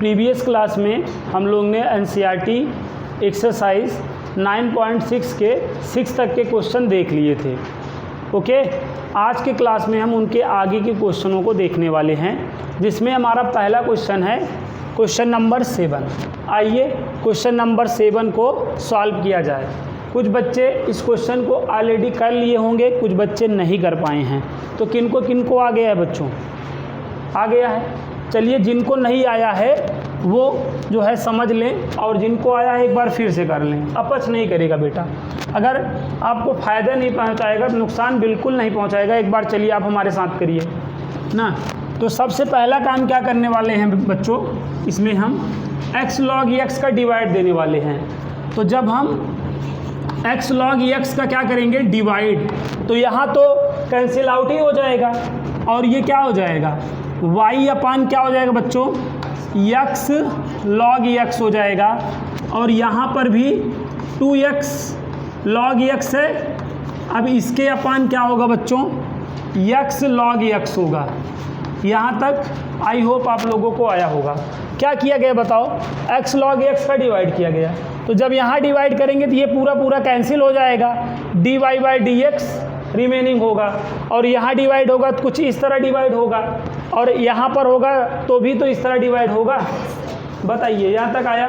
Previous class में हम लोग ने एनसीईआरटी एक्सरसाइज 9.6 के 6 तक के क्वेश्चन देख लिए थे। ओके, आज के क्लास में हम उनके आगे के क्वेश्चनों को देखने वाले हैं, जिसमें हमारा पहला क्वेश्चन है क्वेश्चन नंबर 7। आइए क्वेश्चन नंबर 7 को सॉल्व किया जाए। कुछ बच्चे इस क्वेश्चन को ऑलरेडी कर लिए होंगे, कुछ बच्चे नहीं कर पाए हैं। तो किनको आ गया है बच्चों? आ गया है। चलिए, जिनको नहीं आया है वो जो है समझ लें, और जिनको आया है एक बार फिर से कर लें। अपच नहीं करेगा बेटा, अगर आपको फ़ायदा नहीं पहुंचाएगा, नुकसान बिल्कुल नहीं पहुंचाएगा। एक बार चलिए आप हमारे साथ करिए ना। तो सबसे पहला काम क्या करने वाले हैं बच्चों, इसमें हम x log x का डिवाइड देने वाले हैं। तो जब हम x log x का क्या करेंगे, डिवाइड, तो यहाँ तो कैंसिल आउट ही हो जाएगा, और ये क्या हो जाएगा, y अपान क्या हो जाएगा बच्चों, x log x हो जाएगा। और यहाँ पर भी 2x log x है। अब इसके अपान क्या होगा बच्चों, x log x होगा। यहाँ तक आई होप आप लोगों को आया होगा। क्या किया गया बताओ, x log x का डिवाइड किया गया। तो जब यहाँ डिवाइड करेंगे तो ये पूरा कैंसिल हो जाएगा, dy बाई dx रिमेनिंग होगा, और यहाँ डिवाइड होगा तो कुछ इस तरह डिवाइड होगा, और यहाँ पर होगा तो भी तो इस तरह डिवाइड होगा। बताइए, यहाँ तक आया?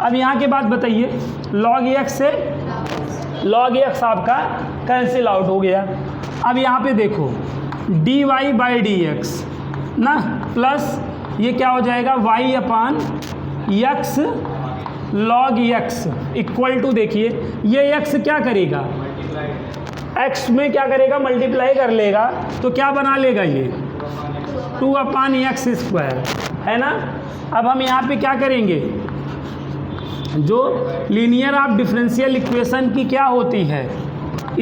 अब यहाँ के बाद बताइए, log x से log x आपका कैंसिल आउट हो गया। अब यहाँ पे देखो dy बाई dx ना, प्लस ये क्या हो जाएगा, y upon x log x equal to, देखिए ये x क्या करेगा, x में क्या करेगा, मल्टीप्लाई कर लेगा, तो क्या बना लेगा ये 2 अपान एक्स स्क्वायर, है ना। अब हम यहाँ पे क्या करेंगे, जो लीनियर ऑफ डिफरेंशियल इक्वेशन की क्या होती है,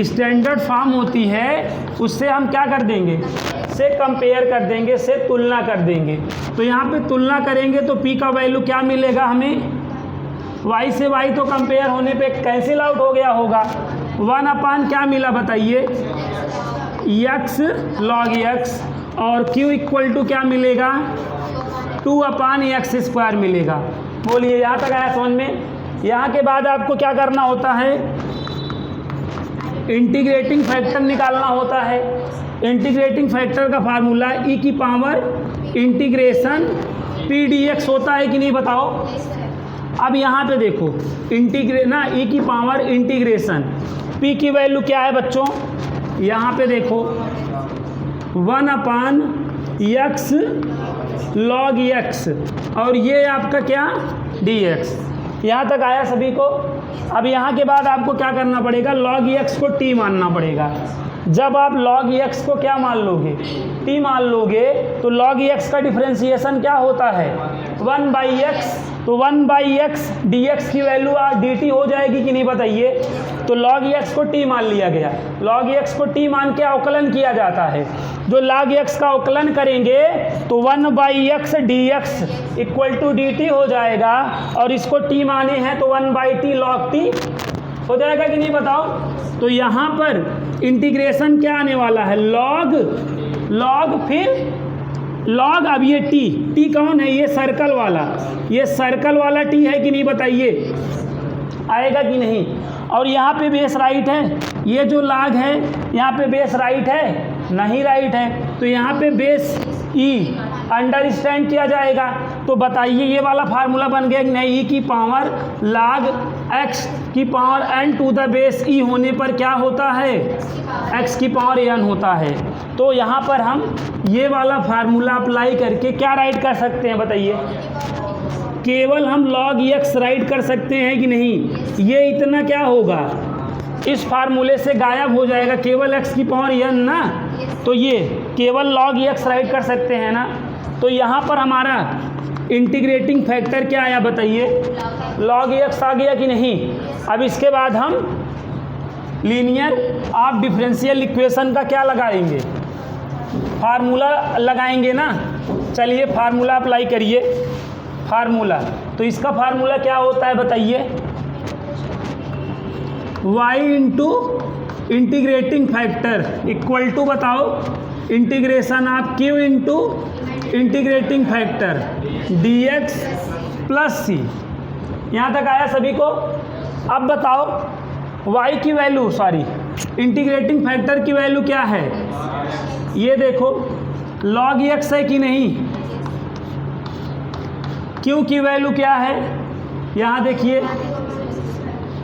स्टैंडर्ड फॉर्म होती है, उससे हम क्या कर देंगे, से कंपेयर कर देंगे, से तुलना कर देंगे। तो यहाँ पे तुलना करेंगे तो p का वैल्यू क्या मिलेगा हमें, y से y तो कंपेयर होने पे कैंसिल आउट हो गया होगा। 1 अपान क्या मिला बताइए, x log x, और q इक्वल टू क्या मिलेगा, 2 अपान एक्स स्क्वायर मिलेगा। बोलिए, यहाँ तक आया समझ में? यहाँ के बाद आपको क्या करना होता है, इंटीग्रेटिंग फैक्टर निकालना होता है। इंटीग्रेटिंग फैक्टर का फार्मूला e की पावर इंटीग्रेशन p dx होता है कि नहीं बताओ। अब यहाँ पे देखो e की पावर इंटीग्रेशन p की वैल्यू क्या है बच्चों, यहाँ पे देखो 1 अपान x log x, और ये आपका क्या, dx। यहाँ तक आया सभी को? अब यहाँ के बाद आपको क्या करना पड़ेगा, log x को t मानना पड़ेगा। जब आप log x को क्या मान लोगे, t मान लोगे, तो log x का डिफरेंशिएशन क्या होता है, 1/x। तो 1/x dx की वैल्यू dt हो जाएगी कि नहीं बताइए। तो log x को t मान लिया गया। log x को t मान के अवकलन किया जाता है। जो log x का अवकलन करेंगे तो 1/x dx equal to dt हो जाएगा, और इसको t माने हैं तो 1/t log t हो जाएगा कि नहीं बताओ। तो यहाँ पर इंटीग्रेशन क्या आने वाला है, log फिर log। अब ये t कौन है, ये सर्कल वाला, ये सर्कल वाला t है कि नहीं बताइए, आएगा कि नहीं। और यहाँ पे बेस राइट है, ये जो log है यहाँ पे बेस राइट है, नहीं राइट है, तो यहाँ पे बेस e अंडरस्टैंड किया जाएगा। तो बताइए ये वाला फार्मूला बन गया कि नहीं, e की पावर log x की power n to the base e होने पर क्या होता है, x की पावर n होता है। तो यहाँ पर हम ये वाला फार्मूला अप्लाई करके क्या राइट कर सकते हैं बताइए, केवल हम log x राइट कर सकते हैं कि नहीं। ये इतना क्या होगा, इस फार्मूले से गायब हो जाएगा, केवल x की पावर n ना, तो ये केवल log x राइट कर सकते हैं ना। तो यहाँ पर हमारा इंटीग्रेटिंग फैक्टर क्या आया बताइए, log x आ गया कि नहीं। अब इसके बाद हम लीनियर ऑफ डिफरेंशियल इक्वेशन का क्या लगाएंगे, फार्मूला लगाएंगे ना। चलिए फार्मूला अप्लाई करिए। फार्मूला, तो इसका फार्मूला क्या होता है बताइए, y into integrating factor equal to, बताओ, integration of q into integrating factor dx plus C. यहाँ तक आया सभी को। अब बताओ y की वैल्यू, सॉरी इंटीग्रेटिंग फैक्टर की वैल्यू क्या है? ये देखो log x है कि नहीं, q की वैल्यू क्या है? यहाँ देखिए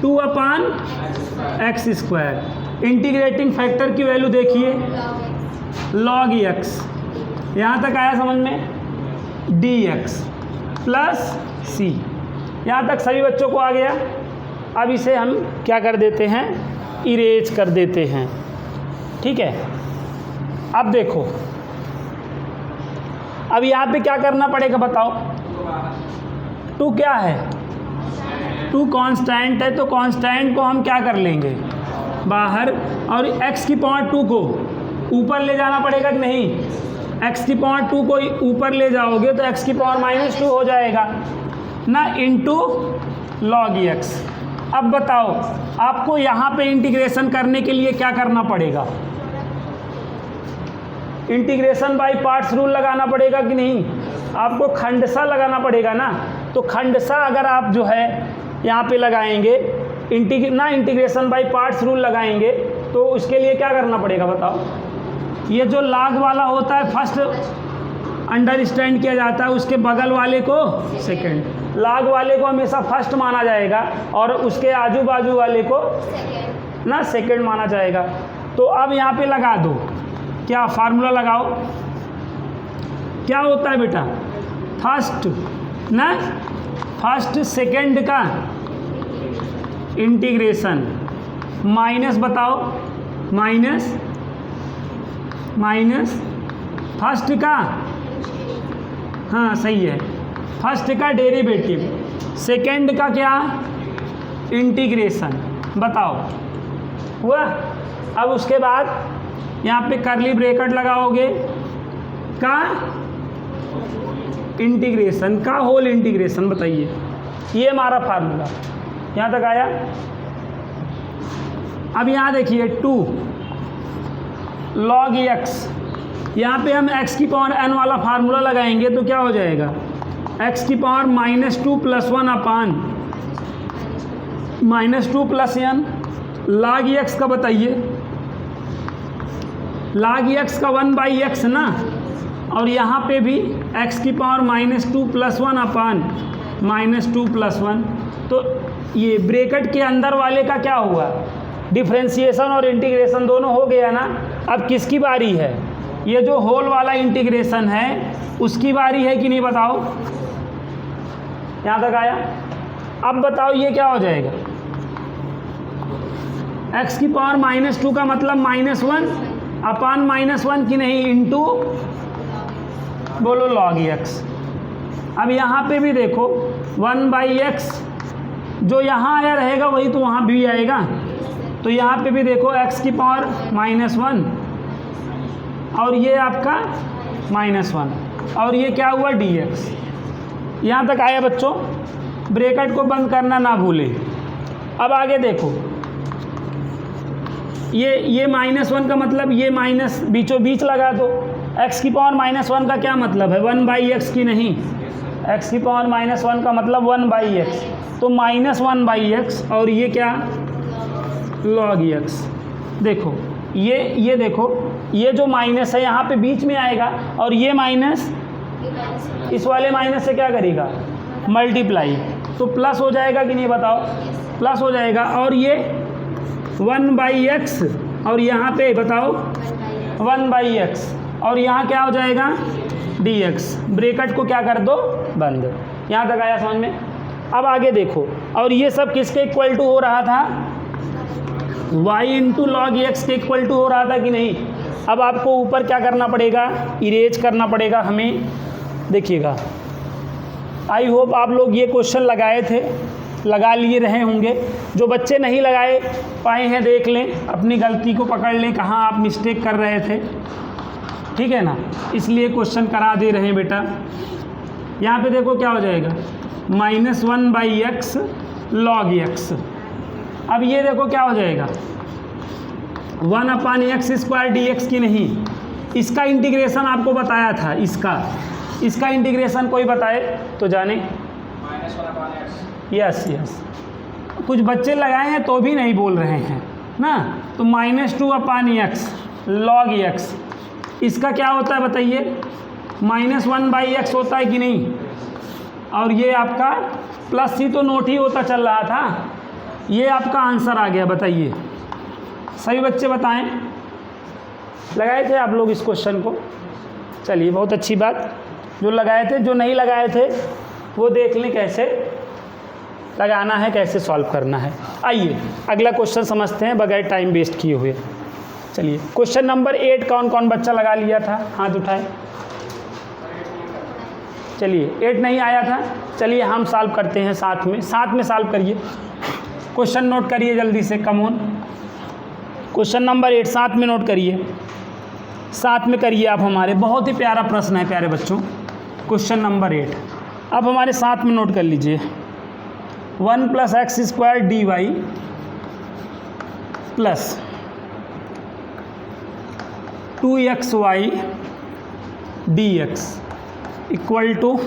2/x²। इंटीग्रेटिंग फैक्टर की वैल्यू देखिए log x। यहाँ तक आया समझ में? dx plus C. यहाँ तक सभी बच्चों को आ गया। अब इसे हम क्या कर देते हैं, इरेज कर देते हैं। ठीक है, अब देखो अब यहाँ पे क्या करना पड़ेगा बताओ? 2 क्या है? 2 कांस्टेंट है, तो कांस्टेंट को हम क्या कर लेंगे बाहर, और x की पावर 2 को ऊपर ले जाना पड़ेगा कि नहीं? x की पावर 2 को ऊपर ले जाओगे तो x की पावर -2 हो जाएगा ना, इंटू log x। अब बताओ आपको यहाँ पे इंटीग्रेशन करने के लिए क्या करना पड़ेगा? इंटीग्रेशन बाय पार्ट्स रूल लगाना पड़ेगा कि नहीं? आपको खंडसा लगाना पड़ेगा ना। तो खंडसा अगर आप जो है यहाँ पे लगाएंगे, इंटीग्रेशन बाय पार्ट्स रूल लगाएंगे, तो उसके लिए क्या करना पड़ेगा बताओ? ये जो लाग वाला होता है फर्स्ट अंडरस्टैंड किया जाता है, उसके बगल वाले को सेकंड, लाग वाले को हमेशा फर्स्ट माना जाएगा और उसके आजू बाजू वाले को ना सेकंड माना जाएगा। तो अब यहाँ पे लगा दो, क्या फार्मूला लगाओ? क्या होता है बेटा? फर्स्ट ना, फर्स्ट सेकंड का इंटीग्रेशन माइनस, बताओ माइनस फर्स्ट का, हाँ सही है, फर्स्ट का डेरिवेटिव, सेकंड का क्या इंटीग्रेशन, बताओ हुआ। अब उसके बाद यहाँ पे करली ब्रैकेट लगाओगे का इंटीग्रेशन का होल इंटीग्रेशन, बताइए। ये हमारा फार्मूला यहाँ तक आया। अब यहाँ देखिए 2 log x, यहाँ पे हम x की पावर n वाला फार्मूला लगाएंगे तो क्या हो जाएगा? x की पावर -2 + 1/-2 + n। log x का बताइए, log x का 1/x ना, और यहाँ पे भी x की पावर -2 + 1/-2 + 1। तो ये ब्रैकेट के अंदर वाले का क्या हुआ? डिफरेंशिएशन और इंटीग्रेशन दोनों हो गया ना। अब किसकी बारी है? ये जो होल वाला इंटीग्रेशन है उसकी बारी है कि नहीं, बताओ। यहाँ तक आया। अब बताओ ये क्या हो जाएगा? x की पावर -2 का मतलब -1/-1 की नहीं, इंटू बोलो log x। अब यहाँ पे भी देखो 1/x, जो यहाँ आया रहेगा वही तो वहाँ भी आएगा। तो यहाँ पे भी देखो x की पावर -1 और ये आपका -1, और ये क्या हुआ dx। यहाँ तक आया बच्चों। ब्रैकेट को बंद करना ना भूलें। अब आगे देखो, ये -1 का मतलब ये माइनस बीचों बीच लगा दो। x की पावर -1 का क्या मतलब है? 1/x की नहीं, x की पावर -1 का मतलब 1/x, तो -1/x, और ये क्या log x। देखो ये देखो, ये जो माइनस है यहाँ पे बीच में आएगा, और ये माइनस इस वाले माइनस से क्या करेगा? मल्टीप्लाई, तो प्लस हो जाएगा कि नहीं, बताओ। प्लस हो जाएगा। और ये 1/x, और यहाँ पे बताओ 1/x, और यहाँ क्या हो जाएगा dx। ब्रैकेट को क्या कर दो? बंद। यहाँ तक आया समझ में। अब आगे देखो, और ये सब किसके इक्वल टू हो रहा था? y इंटू log x के इक्वल टू हो रहा था कि नहीं। अब आपको ऊपर क्या करना पड़ेगा? इरेज करना पड़ेगा हमें। देखिएगा, आई होप आप लोग ये क्वेश्चन लगाए थे, लगा लिए रहे होंगे। जो बच्चे नहीं लगाए पाए हैं देख लें, अपनी गलती को पकड़ लें, कहाँ आप मिस्टेक कर रहे थे, ठीक है ना। इसलिए क्वेश्चन करा दे रहे हैं बेटा। यहाँ पे देखो क्या हो जाएगा, -1/x log x। अब ये देखो क्या हो जाएगा, 1/x² dx की नहीं, इसका इंटीग्रेशन आपको बताया था, इसका इसका इंटीग्रेशन कोई बताए तो जाने। यस यस, कुछ बच्चे लगाए हैं तो भी नहीं बोल रहे हैं ना। तो -2/x log x, इसका क्या होता है बताइए? -1/x होता है कि नहीं? और ये आपका प्लस ही तो नोट ही होता चल रहा था। ये आपका आंसर आ गया। बताइए सभी बच्चे बताएं, लगाए थे आप लोग इस क्वेश्चन को? चलिए बहुत अच्छी बात, जो लगाए थे। जो नहीं लगाए थे वो देख लें कैसे लगाना है, कैसे सॉल्व करना है। आइए अगला क्वेश्चन समझते हैं बगैर टाइम वेस्ट किए हुए। चलिए क्वेश्चन नंबर 8 कौन कौन बच्चा लगा लिया था? हाथ उठाए। चलिए 8 नहीं आया था, चलिए हम सॉल्व करते हैं साथ में सॉल्व करिए। क्वेश्चन नोट करिए जल्दी से, कम ऑन। क्वेश्चन नंबर 8 साथ में नोट करिए, साथ में करिए आप हमारे। बहुत ही प्यारा प्रश्न है प्यारे बच्चों, क्वेश्चन नंबर 8 अब हमारे साथ में नोट कर लीजिए। 1 + x² dy plus 2xy dx equal to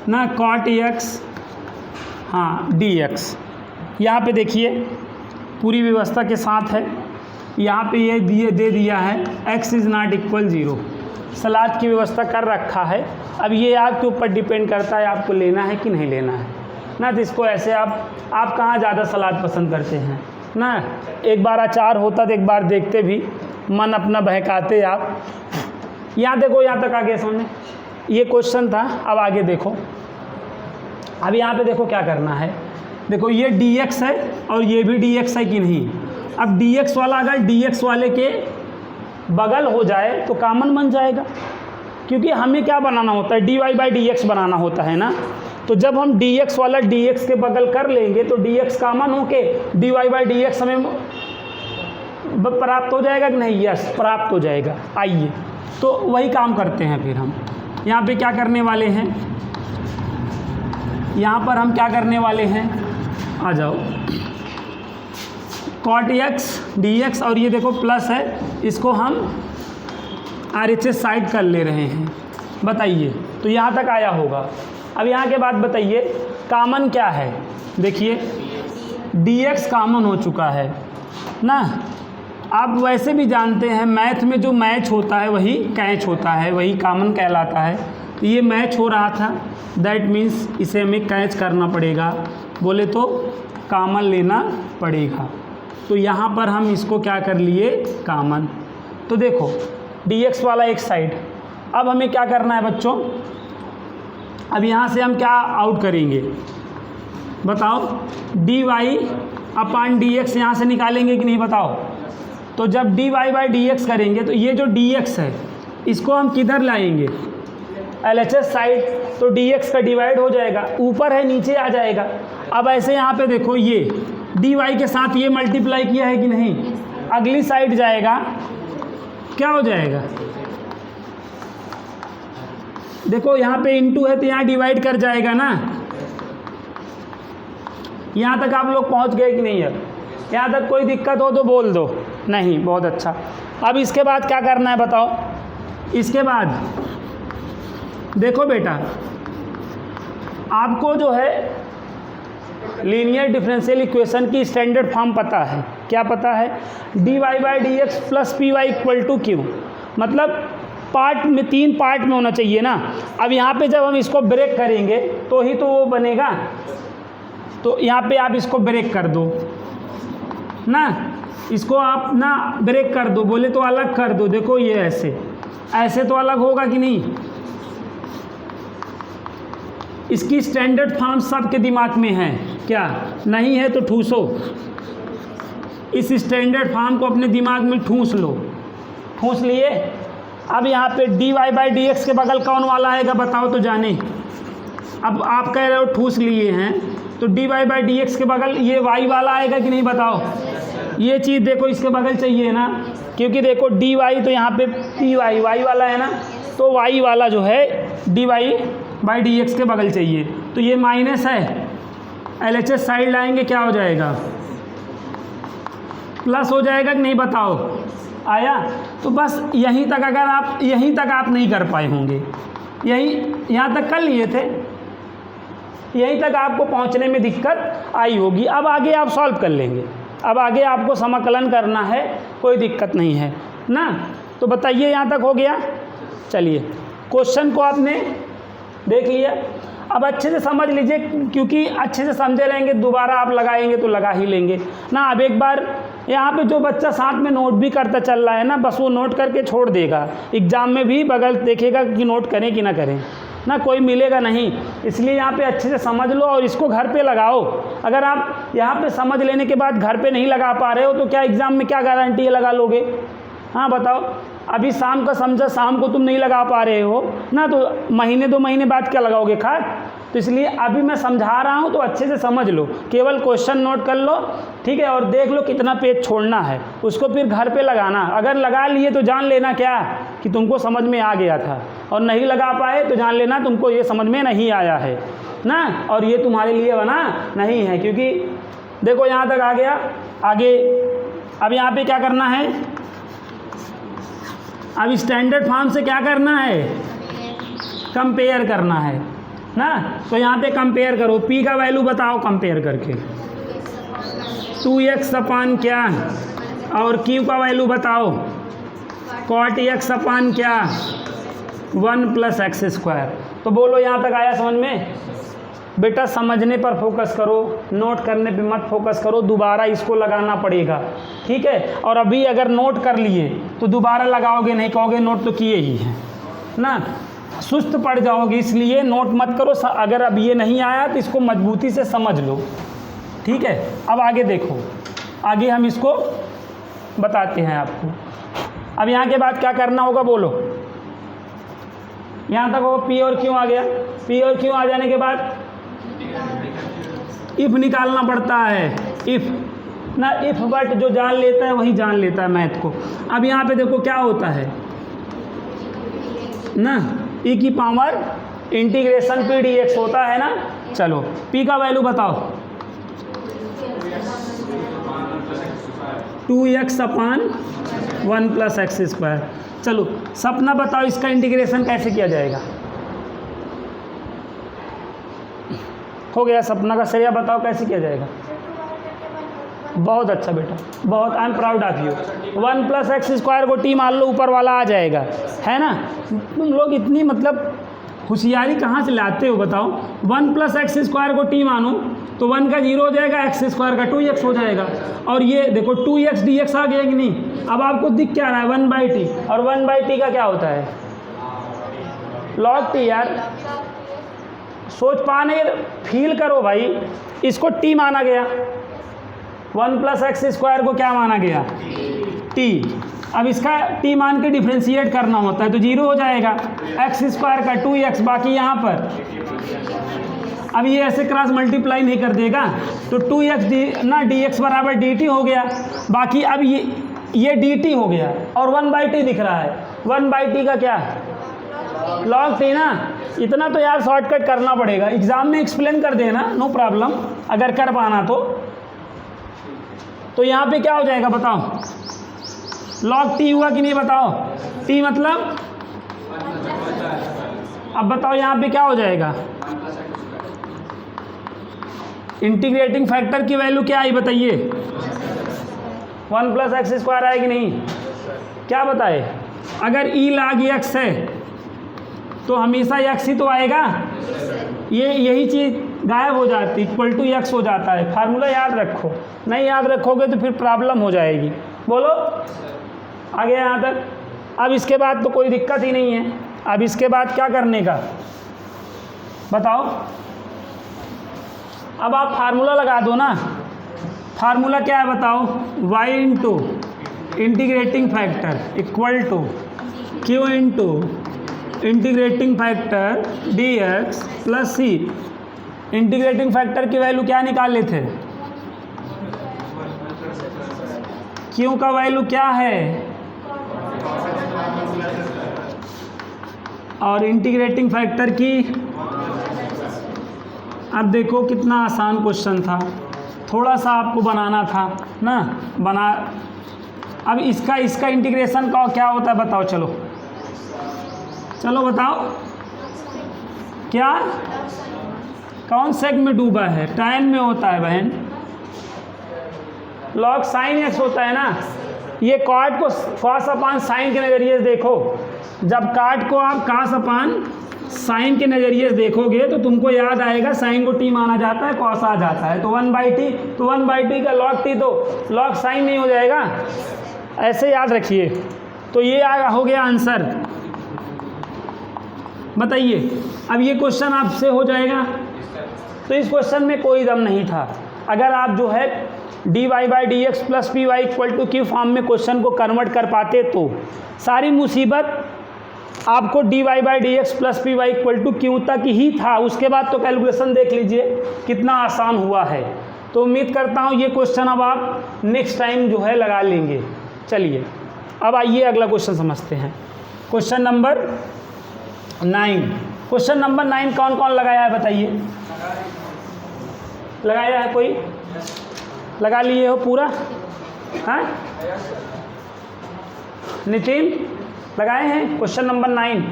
ना cot x, हाँ dx। यहाँ पे देखिए पूरी व्यवस्था के साथ है। यहाँ पे ये दे दिया है x इज़ नॉट इक्वल 0, सलाद की व्यवस्था कर रखा है। अब ये आपके ऊपर डिपेंड करता है आपको लेना है कि नहीं लेना है ना। तो इसको ऐसे आप कहाँ ज़्यादा सलाद पसंद करते हैं ना? एक बार अचार होता तो एक बार देखते भी, मन अपना बहकाते आप। यहाँ देखो, यहाँ तक आगे समझे, ये क्वेश्चन था। अब आगे देखो, अब यहाँ पे देखो क्या करना है। देखो ये dx है और ये भी dx है कि नहीं? अब dx वाला अगर dx वाले के बगल हो जाए तो कॉमन बन जाएगा, क्योंकि हमें क्या बनाना होता है? dy/dx बनाना होता है ना। तो जब हम dx वाला dx के बगल कर लेंगे तो dx कॉमन होके dy/dx हमें प्राप्त हो जाएगा कि नहीं? यस, प्राप्त हो जाएगा। आइए तो वही काम करते हैं फिर हम। यहाँ पे क्या करने वाले हैं? यहाँ पर हम क्या करने वाले हैं? आ जाओ, cot x dx, और ये देखो प्लस है, इसको हम RHS साइड कर ले रहे हैं। बताइए, तो यहाँ तक आया होगा। अब यहाँ के बाद बताइए कॉमन क्या है? देखिए dx कॉमन हो चुका है ना। आप वैसे भी जानते हैं मैथ में जो मैच होता है वही कैच होता है, वही कॉमन कहलाता है। तो ये मैच हो रहा था, दैट मीन्स इसे हमें कैच करना पड़ेगा, बोले तो कॉमन लेना पड़ेगा। तो यहाँ पर हम इसको क्या कर लिए? कॉमन। तो देखो dx वाला एक साइड। अब हमें क्या करना है बच्चों? अब यहाँ से हम क्या आउट करेंगे बताओ? dy/dx यहाँ से निकालेंगे कि नहीं बताओ? तो जब dy/dx करेंगे तो ये जो dx है इसको हम किधर लाएंगे? LHS side. तो dx का डिवाइड हो जाएगा, ऊपर है नीचे आ जाएगा। अब ऐसे यहाँ पे देखो ये dy के साथ ये मल्टीप्लाई किया है कि नहीं? अगली साइड जाएगा, क्या हो जाएगा? देखो यहाँ पे इनटू है तो यहाँ डिवाइड कर जाएगा ना। यहाँ तक आप लोग पहुँच गए कि नहीं? है यहाँ तक कोई दिक्कत हो तो बोल दो। नहीं, बहुत अच्छा। अब इसके बाद क्या करना है बताओ? इसके बाद देखो बेटा, आपको जो है लीनियर डिफरेंशियल इक्वेशन की स्टैंडर्ड फॉर्म पता है। क्या पता है? dy/dx + py = q। मतलब पार्ट में, 3 पार्ट में होना चाहिए ना। अब यहाँ पे जब हम इसको ब्रेक करेंगे तो ही तो वो बनेगा। तो यहाँ पे आप इसको ब्रेक कर दो ना, इसको आप ना ब्रेक कर दो, बोले तो अलग कर दो। देखो ये ऐसे तो अलग होगा कि नहीं? इसकी स्टैंडर्ड फॉर्म सबके दिमाग में है क्या? नहीं है तो ठूसो, इस स्टैंडर्ड फॉर्म को अपने दिमाग में ठूस लो। ठूस लिए? अब यहाँ पे dy/dx के बगल कौन वाला आएगा बताओ तो जाने। अब आप कह रहे हो ठूस लिए हैं, तो dy/dx के बगल ये y वाला आएगा कि नहीं बताओ? ये चीज़ देखो इसके बगल चाहिए ना, क्योंकि देखो dy तो यहाँ पे py y वाला है ना, तो y वाला जो है dy/dx के बगल चाहिए। तो ये माइनस है, LHS साइड लाएंगे क्या हो जाएगा? प्लस हो जाएगा कि नहीं बताओ? आया? तो बस यहीं तक, अगर आप यहीं तक आप नहीं कर पाए होंगे, यहाँ तक कर लिए थे, यहीं तक आपको पहुंचने में दिक्कत आई होगी। अब आगे आप सॉल्व कर लेंगे, अब आगे आपको समाकलन करना है, कोई दिक्कत नहीं है ना। तो बताइए यहाँ तक हो गया? चलिए क्वेश्चन को आपने देख लिया, अब अच्छे से समझ लीजिए, क्योंकि अच्छे से समझे रहेंगे, दोबारा आप लगाएंगे तो लगा ही लेंगे ना। अब एक बार यहाँ पे जो बच्चा साथ में नोट भी करता चल रहा है ना, बस वो नोट करके छोड़ देगा, एग्ज़ाम में भी बगल देखेगा कि नोट करें कि ना करें ना, कोई मिलेगा नहीं। इसलिए यहाँ पे अच्छे से समझ लो और इसको घर पे लगाओ। अगर आप यहाँ पे समझ लेने के बाद घर पे नहीं लगा पा रहे हो तो क्या एग्ज़ाम में क्या गारंटी है लगा लोगे? हाँ बताओ। अभी शाम का समझा, शाम को तुम नहीं लगा पा रहे हो ना, तो महीने 2 महीने बाद क्या लगाओगे खाट? तो इसलिए अभी मैं समझा रहा हूँ तो अच्छे से समझ लो, केवल क्वेश्चन नोट कर लो, ठीक है, और देख लो कितना पेज छोड़ना है, उसको फिर घर पे लगाना। अगर लगा लिए तो जान लेना क्या कि तुमको समझ में आ गया था, और नहीं लगा पाए तो जान लेना तुमको ये समझ में नहीं आया है ना, और ये तुम्हारे लिए बना नहीं है। क्योंकि देखो यहाँ तक आ गया, आगे अब यहाँ पे क्या करना है, अब स्टैंडर्ड फॉर्म से क्या करना है, कंपेयर करना है ना। तो यहाँ पे कंपेयर करो, p का वैल्यू बताओ कंपेयर करके, 2x अपान क्या, और q का वैल्यू बताओ cot x अपान क्या, 1 + x²। तो बोलो यहाँ तक आया समझ में? बेटा समझने पर फोकस करो, नोट करने पे मत फोकस करो, दोबारा इसको लगाना पड़ेगा, ठीक है। और अभी अगर नोट कर लिए तो दोबारा लगाओगे नहीं, कहोगे नोट तो किए ही हैं ना, सुस्त पड़ जाओगे। इसलिए नोट मत करो। अगर अब ये नहीं आया तो इसको मजबूती से समझ लो, ठीक है। अब आगे देखो, आगे हम इसको बताते हैं आपको। अब यहाँ के बाद क्या करना होगा बोलो? यहाँ तक वो P और Q आ गया, P और Q आ जाने के बाद इफ़ निकालना पड़ता है, इफ़ ना, इफ़ बट जो जान लेता है वही जान लेता है मैथ को। अब यहाँ पे देखो क्या होता है ना, e की पावर इंटीग्रेशन p dx होता है ना। चलो p का वैल्यू बताओ, 2x अपान 1 + x²। चलो सपना बताओ इसका इंटीग्रेशन कैसे किया जाएगा? हो गया सपना का, श्रेया बताओ कैसे किया जाएगा? बहुत अच्छा बेटा, बहुत, I am proud of you. 1 + x² को t मान लो, ऊपर वाला आ जाएगा, है ना। तुम लोग इतनी मतलब होशियारी कहाँ से लाते हो बताओ? 1 + x² को t मानो तो 1 का 0 हो जाएगा, x² का 2x हो जाएगा, और ये देखो 2x dx आ गया कि नहीं। अब आपको दिख क्या रहा है? 1/t, और 1/t का क्या होता है? log t। यार सोच पा नहीं, फील करो भाई, इसको t माना गया, 1 + x² को क्या माना गया? t। अब इसका t मान के डिफ्रेंशिएट करना होता है तो 0 हो जाएगा, x² का 2x, बाकी यहाँ पर अब ये ऐसे क्रॉस मल्टीप्लाई नहीं कर देगा तो 2x ना dx = dt हो गया, बाकी अब ये dt हो गया, और 1/t दिख रहा है। 1/t का क्या? log t ना। इतना तो यार शॉर्टकट करना पड़ेगा, एग्जाम में एक्सप्लेन कर देना, नो प्रॉब्लम, अगर कर पाना तो यहाँ पे क्या हो जाएगा बताओ? log t हुआ कि नहीं बताओ? t मतलब, अब बताओ यहाँ पे क्या हो जाएगा? इंटीग्रेटिंग फैक्टर की वैल्यू क्या आई बताइए? 1 + x² आए कि नहीं? क्या बताए? अगर e log x है तो हमेशा x ही तो आएगा, यही चीज़ गायब हो जाती, = x हो जाता है। फार्मूला याद रखो, नहीं याद रखोगे तो फिर प्रॉब्लम हो जाएगी। बोलो आगे यहाँ तक। अब इसके बाद तो कोई दिक्कत ही नहीं है, अब इसके बाद क्या करने का बताओ? अब आप फार्मूला लगा दो ना। फार्मूला क्या है बताओ? y × integrating factor = q × integrating factor dx + c। Integrating factor की वैल्यू क्या निकाले थे? q का वैल्यू क्या है? और इंटीग्रेटिंग फैक्टर की, अब देखो कितना आसान क्वेश्चन था, थोड़ा सा आपको बनाना था ना, अब इसका इंटीग्रेशन का क्या होता है बताओ, चलो बताओ क्या, कौन सेक में डूबा है, tan में होता है बहन, log sin x होता है ना। ये cot को cos अपान साइन के नज़रिए से देखो, जब cot को आप cos अपान साइन के नज़रिए से देखोगे तो तुमको याद आएगा साइन को t माना जाता है, cos आ जाता है, तो 1/t, तो 1/t का log t तो log साइन नहीं हो जाएगा, ऐसे याद रखिए। तो ये हो गया आंसर। बताइए अब ये क्वेश्चन आपसे हो जाएगा। तो इस क्वेश्चन में कोई दम नहीं था। अगर आप जो है dy/dx + py = q फॉर्म में क्वेश्चन को कन्वर्ट कर पाते तो सारी मुसीबत आपको dy/dx + py = q तक ही था। उसके बाद तो कैलकुलेशन देख लीजिए कितना आसान हुआ है। तो उम्मीद करता हूँ ये क्वेश्चन अब आप नेक्स्ट टाइम जो है लगा लेंगे। चलिए अब आइए अगला क्वेश्चन समझते हैं। Question number 9। क्वेश्चन नंबर 9 कौन कौन लगाया है बताइए? लगाया है कोई? लगा लिए हो पूरा? हाँ नितिन लगाए हैं क्वेश्चन नंबर 9?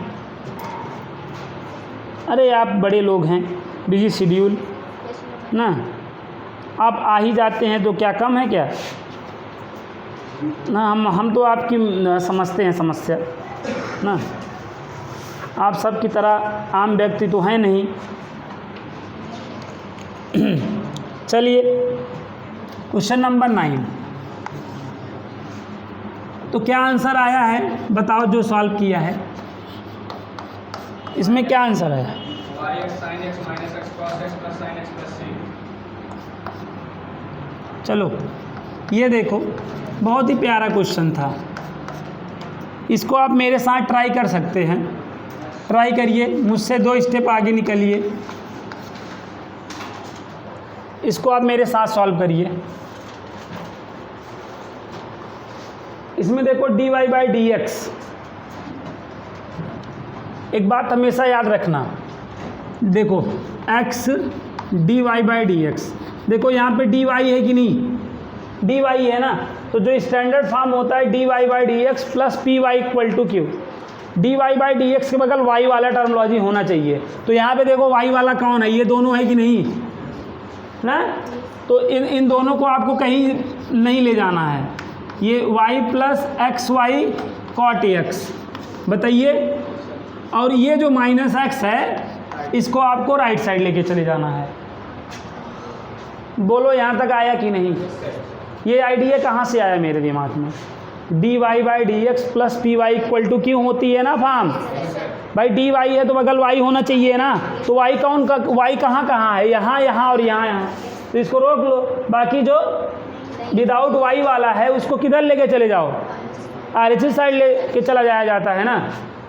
अरे आप बड़े लोग हैं, बिजी शेड्यूल ना, आप आ ही जाते हैं तो क्या कम है क्या ना। हम तो आपकी समझते हैं समस्या ना, आप सब की तरह आम व्यक्ति तो हैं नहीं। चलिए क्वेश्चन नंबर 9, तो क्या आंसर आया है बताओ जो सॉल्व किया है, इसमें क्या आंसर आया? चलो ये देखो बहुत ही प्यारा क्वेश्चन था, इसको आप मेरे साथ ट्राई कर सकते हैं। ट्राई करिए, मुझसे 2 स्टेप आगे निकलिए, इसको आप मेरे साथ सॉल्व करिए। इसमें देखो dy/dx, एक बात हमेशा याद रखना, देखो x dy/dx, देखो यहाँ पे dy है कि नहीं, dy है ना, तो जो स्टैंडर्ड फॉर्म होता है dy/dx + py = q। dy/dx के बगल y वाला टर्मोलॉजी होना चाहिए। तो यहाँ पे देखो y वाला कौन है, ये दोनों है कि नहीं ना, तो इन दोनों को आपको कहीं नहीं ले जाना है। ये y + xy cot x, बताइए, और ये जो -x है इसको आपको राइट साइड लेके चले जाना है। बोलो यहाँ तक आया कि नहीं? ये आइडिया कहाँ से आया मेरे दिमाग में? dy/dx + py = q होती है ना फॉर्म, भाई dy है तो बगल y होना चाहिए ना, तो y कहाँ है, यहाँ और यहाँ, तो इसको रोक लो। बाकी जो विदाउट y वाला है उसको किधर लेके चले जाओ, RHS साइड लेके चला जाया जाता है ना।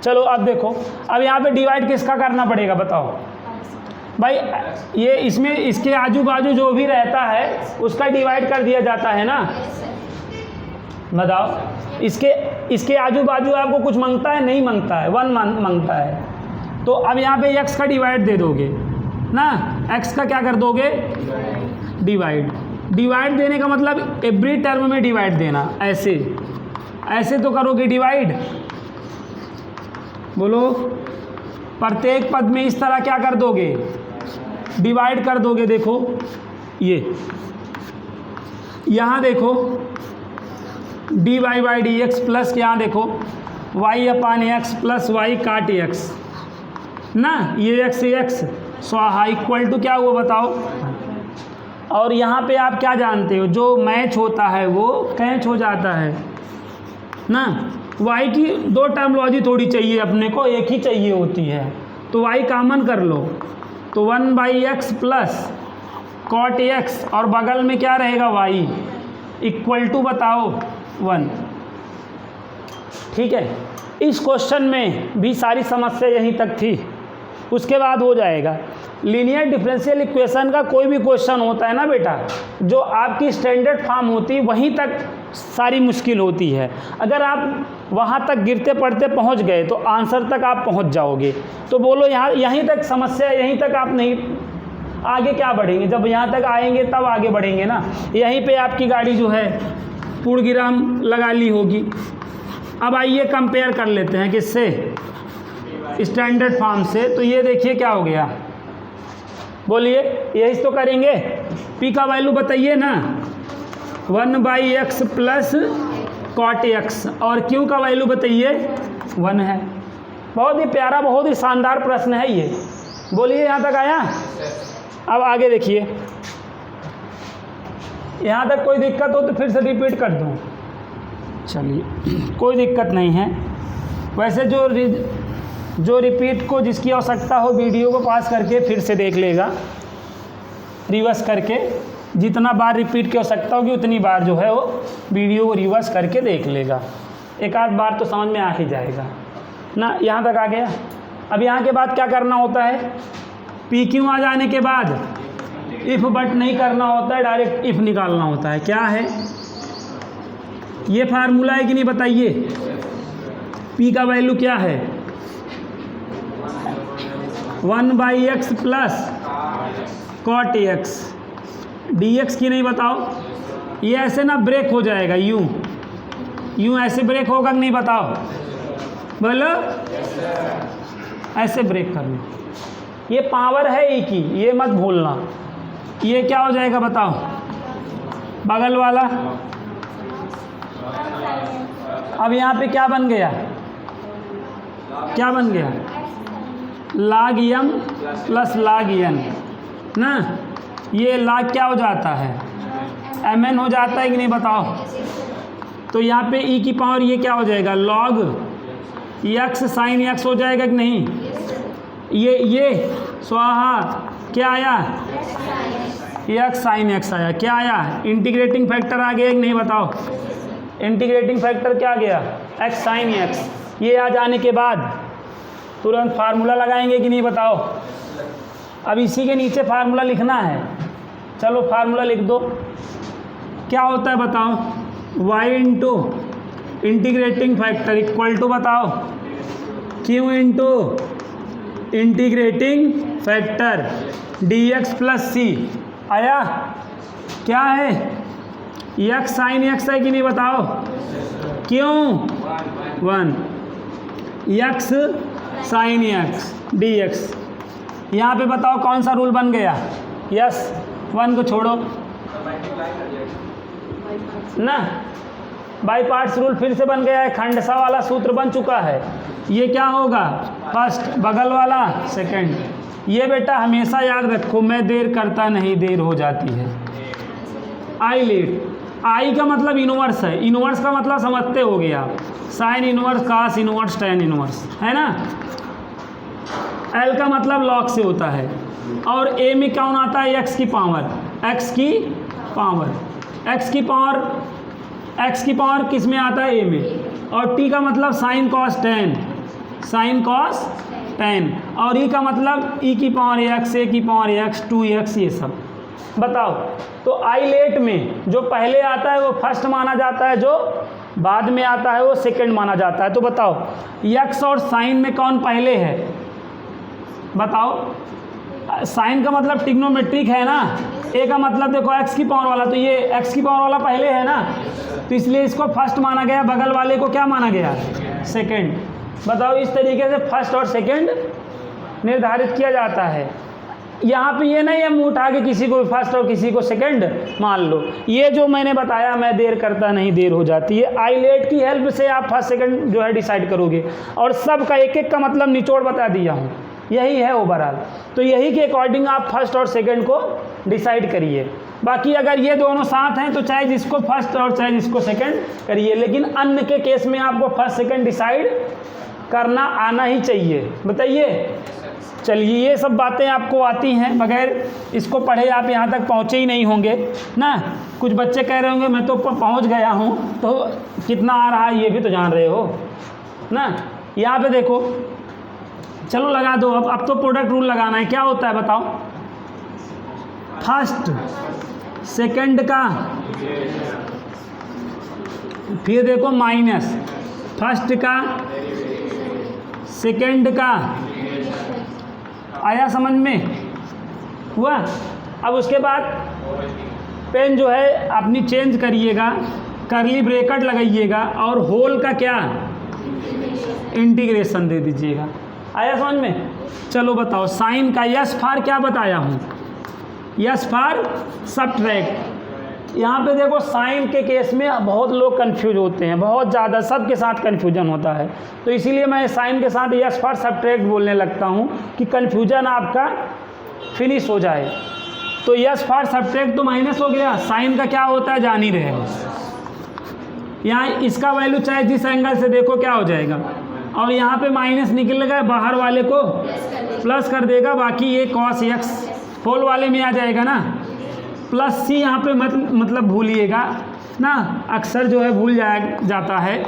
चलो अब देखो, अब यहाँ पे डिवाइड किसका करना पड़ेगा बताओ भाई, ये इसमें इसके आजू बाजू जो भी रहता है उसका डिवाइड कर दिया जाता है ना। बताओ इसके आजू बाजू आपको कुछ मांगता है? नहीं मांगता है, 1 मांगता है। तो अब यहाँ पे x का डिवाइड दे दोगे ना, x का क्या कर दोगे? डिवाइड देने का मतलब एवरी टर्म में डिवाइड देना, ऐसे तो करोगे डिवाइड, बोलो प्रत्येक पद में इस तरह क्या कर दोगे? डिवाइड कर दोगे। देखो ये यहाँ देखो dy/dx प्लस यहाँ देखो y/x + y cot x ना, ये x स्वाहा इक्वल टू क्या हुआ बताओ। और यहाँ पे आप क्या जानते हो, जो मैच होता है वो कैच हो जाता है ना। y की 2 टर्मोलॉजी थोड़ी चाहिए अपने को, एक ही चाहिए होती है, तो y कॉमन कर लो, तो 1/x + cot x और बगल में क्या रहेगा y इक्वल टू बताओ 1। ठीक है, इस क्वेश्चन में भी सारी समस्या यहीं तक थी, उसके बाद हो जाएगा। लीनियर डिफरेंशियल इक्वेशन का कोई भी क्वेश्चन होता है ना बेटा, जो आपकी स्टैंडर्ड फॉर्म होती है वहीं तक सारी मुश्किल होती है। अगर आप वहाँ तक गिरते पड़ते पहुँच गए तो आंसर तक आप पहुँच जाओगे। तो बोलो यहीं तक समस्या, यहीं तक आप नहीं आगे क्या बढ़ेंगे, जब यहाँ तक आएंगे तब आगे बढ़ेंगे ना। यहीं पे आपकी गाड़ी जो है पूर्णविराम लगा ली होगी। अब आइए कंपेयर कर लेते हैं किससे, स्टैंडर्ड फॉर्म से। तो ये देखिए क्या हो गया, बोलिए, यही तो करेंगे। पी का वैल्यू बताइए ना, 1/x प्लस कॉट x, और क्यू का वैल्यू बताइए 1 है। बहुत ही प्यारा, बहुत ही शानदार प्रश्न है ये। बोलिए, यहाँ तक आया। अब आगे देखिए, यहाँ तक कोई दिक्कत हो तो फिर से रिपीट कर दूँ। चलिए, कोई दिक्कत नहीं है। वैसे जो रिपीट को जिसकी आवश्यकता हो, वीडियो को पास करके फिर से देख लेगा, रिवर्स करके। जितना बार रिपीट की आवश्यकता होगी उतनी बार जो है वो वीडियो को रिवर्स करके देख लेगा। एक आध बार तो समझ में आ ही जाएगा ना। यहाँ तक आ गया। अब यहाँ के बाद क्या करना होता है, पी क्यू आ जाने के बाद इफ़ बट नहीं करना होता है, डायरेक्ट इफ़ निकालना होता है। क्या है ये फार्मूला है कि नहीं बताइए। पी का वैल्यू क्या है, 1/x plus cot x, dx की नहीं बताओ। ये ऐसे ना ब्रेक हो जाएगा, यूं ऐसे ब्रेक होगा कि नहीं बताओ, बोलो। ऐसे ब्रेक करना, ये पावर है ई की, ये मत भूलना। ये क्या हो जाएगा बताओ, बगल वाला। अब यहाँ पे क्या बन गया, क्या बन गया, log m plus log n ना। ये log क्या हो जाता है, mn हो जाता है कि नहीं बताओ। तो यहाँ पे e की पावर ये क्या हो जाएगा, log x sin x हो जाएगा कि नहीं। ये स्वाहा क्या आया, x sin x आया। क्या आया, इंटीग्रेटिंग फैक्टर आ गया कि नहीं बताओ। इंटीग्रेटिंग फैक्टर क्या आ गया, x sin x। ये आ जाने के बाद तुरंत फार्मूला लगाएंगे कि नहीं बताओ। अब इसी के नीचे फार्मूला लिखना है। चलो फार्मूला लिख दो। क्या होता है बताओ, y into integrating factor equal to बताओ q into integrating factor dx plus c। आया। क्या है, x साइन x है कि नहीं बताओ। क्यों 1, x साइन x dx। यहाँ पे बताओ कौन सा रूल बन गया, यस 1 को छोड़ो ना, बाई पार्ट्स रूल फिर से बन गया है, खंडसा वाला सूत्र बन चुका है। ये क्या होगा, फर्स्ट, बगल वाला सेकंड। ये बेटा हमेशा याद रखो, मैं देर करता नहीं देर हो जाती है। आई लेट, आई का मतलब इनवर्स है, इनवर्स का मतलब समझते हो गया, साइन इनवर्स, कास इनवर्स, टैन इनवर्स, है ना। एल का मतलब लॉग से होता है, और ए में कौन आता है, एक्स की पावर, एक्स की पावर, एक्स की पावर, एक्स की पावर किस में आता है, ए में। और टी का मतलब sine cos tan, sine cos tan. और ई का मतलब ई की पावर एक्स, ए की पावर एक्स, 2x, ये सब बताओ। तो आई लेट में जो पहले आता है वो फर्स्ट माना जाता है, जो बाद में आता है वो सेकंड माना जाता है। तो बताओ एक्स और साइन में कौन पहले है, बताओ। साइन का मतलब ट्रिग्नोमेट्रिक है ना, ए का मतलब देखो एक्स की पावर वाला, तो ये एक्स की पावर वाला पहले है ना, तो इसलिए इसको फर्स्ट माना गया, बगल वाले को क्या माना गया, सेकंड। बताओ, इस तरीके से फर्स्ट और सेकंड निर्धारित किया जाता है। यहाँ पे ये नहीं है मुँह उठा के किसी को फर्स्ट और किसी को सेकंड मान लो। ये जो मैंने बताया, मैं देर करता नहीं देर हो जाती है, आई लेट की हेल्प से आप फर्स्ट सेकंड जो है डिसाइड करोगे। और सब का एक एक का मतलब निचोड़ बता दिया हूँ, यही है ओवरऑल। तो यही के अकॉर्डिंग आप फर्स्ट और सेकंड को डिसाइड करिए। बाकी अगर ये दोनों साथ हैं तो चाहे जिसको फर्स्ट और चाहे जिसको सेकंड करिए, लेकिन अन्य के केस में आपको फर्स्ट सेकंड डिसाइड करना आना ही चाहिए। बताइए। चलिए, ये सब बातें आपको आती हैं, बगैर इसको पढ़े आप यहाँ तक पहुँचे ही नहीं होंगे ना। कुछ बच्चे कह रहे होंगे मैं तो पहुँच गया हूँ, तो कितना आ रहा है ये भी तो जान रहे हो ना। यहाँ पे देखो, चलो लगा दो। अब तो प्रोडक्ट रूल लगाना है। क्या होता है बताओ, फर्स्ट सेकंड का, फिर देखो माइनस फर्स्ट का सेकंड का। आया समझ में, हुआ। अब उसके बाद पेन जो है अपनी चेंज करिएगा, करली ब्रैकेट लगाइएगा और होल का क्या इंटीग्रेशन दे दीजिएगा। आया समझ में? चलो बताओ साइन का यस फॉर क्या बताया हूँ, यस फॉर सब्ट्रैक्ट। यहाँ पे देखो साइन के केस में बहुत लोग कंफ्यूज होते हैं, बहुत ज़्यादा, सबके साथ कंफ्यूजन होता है, तो इसीलिए मैं साइन के साथ यस फॉर सब्ट्रैक्ट बोलने लगता हूँ कि कंफ्यूजन आपका फिनिश हो जाए। तो यस फॉर सब्ट्रैक्ट तो माइनस हो गया, साइन का क्या होता है जान ही रहे हो। यहाँ इसका वैल्यू चाहे जिस एंगल से देखो क्या हो जाएगा, और यहाँ पे माइनस निकलेगा, बाहर वाले को प्लस कर देगा, बाकी ये कॉस एक्स होल वाले में आ जाएगा ना, प्लस सी यहाँ पे मतलब भूलिएगा ना, अक्सर जो है भूल जाता है,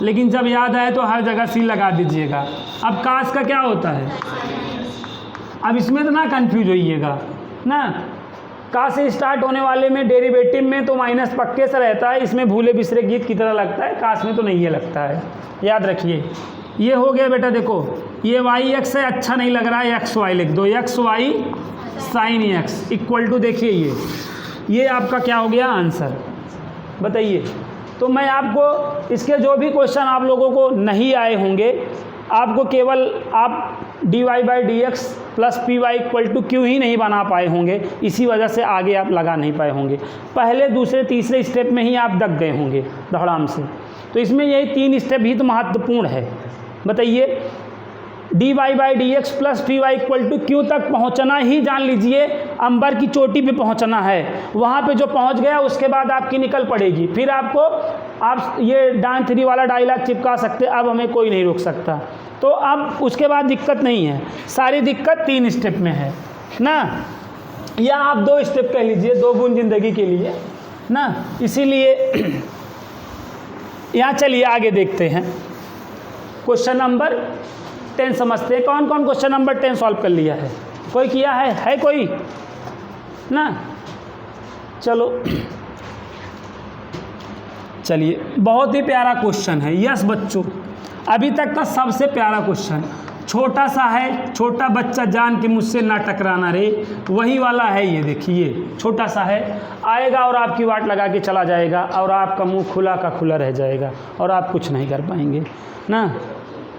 लेकिन जब याद आए तो हर जगह सी लगा दीजिएगा। अब कास का क्या होता है, अब इसमें तो ना कंफ्यूज होइएगा ना, का से स्टार्ट होने वाले में डेरिवेटिव में तो माइनस पक्के से रहता है, इसमें भूले बिसरे गीत की तरह लगता है, कास में तो नहीं ये लगता है, याद रखिए। ये हो गया बेटा, देखो ये वाई एक्स है, अच्छा नहीं लग रहा है, एक्स वाई लिख दो, x y sine x equal to, देखिए ये आपका क्या हो गया आंसर, बताइए। तो मैं आपको इसके जो भी क्वेश्चन आप लोगों को नहीं आए होंगे, आपको केवल आप dy by d x plus p y equal to Q ही नहीं बना पाए होंगे, इसी वजह से आगे आप लगा नहीं पाए होंगे, पहले दूसरे तीसरे स्टेप में ही आप दब गए होंगे धड़ाम से। तो इसमें यही 3 स्टेप ही तो महत्वपूर्ण है, बताइए। dy by d x plus p y equal to Q तक पहुँचना ही जान लीजिए, अंबर की चोटी पे पहुँचना है, वहाँ पे जो पहुँच गया उसके बाद आपकी निकल पड़ेगी, फिर आपको आप ये डान 3 वाला डायलॉग चिपका सकते, अब हमें कोई नहीं रोक सकता। तो अब उसके बाद दिक्कत नहीं है, सारी दिक्कत 3 स्टेप में है ना, या आप 2 स्टेप कह लीजिए, 2 गुण जिंदगी के लिए ना। इसीलिए यहाँ चलिए आगे देखते हैं, क्वेश्चन नंबर 10 समझते हैं। कौन कौन क्वेश्चन नंबर 10 सॉल्व कर लिया है, कोई किया है कोई ना? चलो चलिए, बहुत ही प्यारा क्वेश्चन है, यस बच्चों, अभी तक का सबसे प्यारा क्वेश्चन, छोटा सा है, छोटा बच्चा जान के मुझसे ना टकराना रे, वही वाला है ये, देखिए छोटा सा है, आएगा और आपकी वाट लगा के चला जाएगा, और आपका मुंह खुला का खुला रह जाएगा और आप कुछ नहीं कर पाएंगे ना।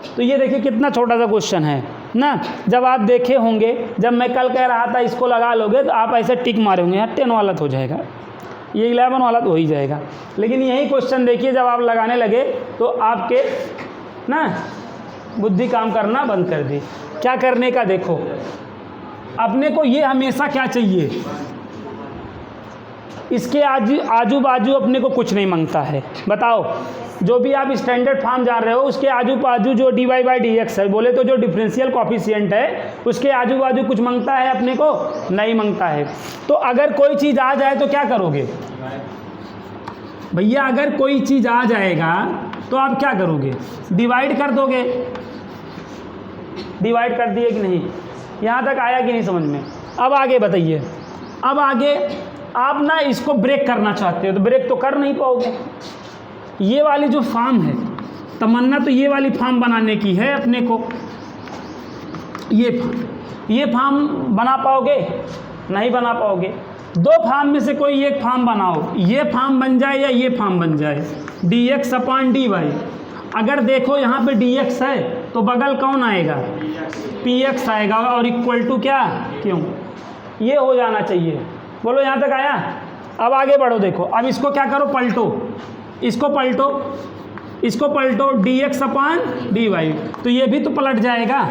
तो ये देखिए कितना छोटा सा क्वेश्चन है ना। जब आप देखे होंगे, जब मैं कल कह रहा था इसको लगा लोगे तो आप ऐसे टिक मारे होंगे, यहाँ 10 वाला तो हो जाएगा, ये 11 वाला तो हो ही जाएगा, लेकिन यही क्वेश्चन देखिए जब आप लगाने लगे तो आपके ना बुद्धि काम करना बंद कर दी। क्या करने का, देखो अपने को ये हमेशा क्या चाहिए, इसके आजू बाजू अपने को कुछ नहीं मांगता है, बताओ। जो भी आप स्टैंडर्ड फॉर्म जान रहे हो उसके आजू बाजू जो dy बाई डी एक्स है, बोले तो जो डिफरेंशियल कॉफिशिएंट है उसके आजू बाजू कुछ मांगता है अपने को, नहीं मांगता है। तो अगर कोई चीज़ आ जाए तो क्या करोगे भैया, अगर कोई चीज़ आ जाएगा तो आप क्या करोगे, डिवाइड कर दोगे। डिवाइड कर दिए कि नहीं, यहाँ तक आया कि नहीं समझ में? अब आगे बताइए, अब आगे आप ना इसको ब्रेक करना चाहते हो तो ब्रेक तो कर नहीं पाओगे। ये वाली जो फॉर्म है, तमन्ना तो ये वाली फॉर्म बनाने की है अपने को, ये फॉर्म बना पाओगे, नहीं बना पाओगे। 2 फॉर्म में से कोई एक फॉर्म बनाओ, ये फॉर्म बन जाए या ये फॉर्म बन जाए, dx अपॉन dy। अगर देखो यहाँ पे dx है तो बगल कौन आएगा, px आएगा, और इक्वल टू क्या, क्यों, ये हो जाना चाहिए। बोलो यहाँ तक आया? अब आगे बढ़ो, देखो अब इसको क्या करो, पलटो, इसको पलटो, इसको पलटो, dx अपॉन dy, तो ये भी तो पलट जाएगा।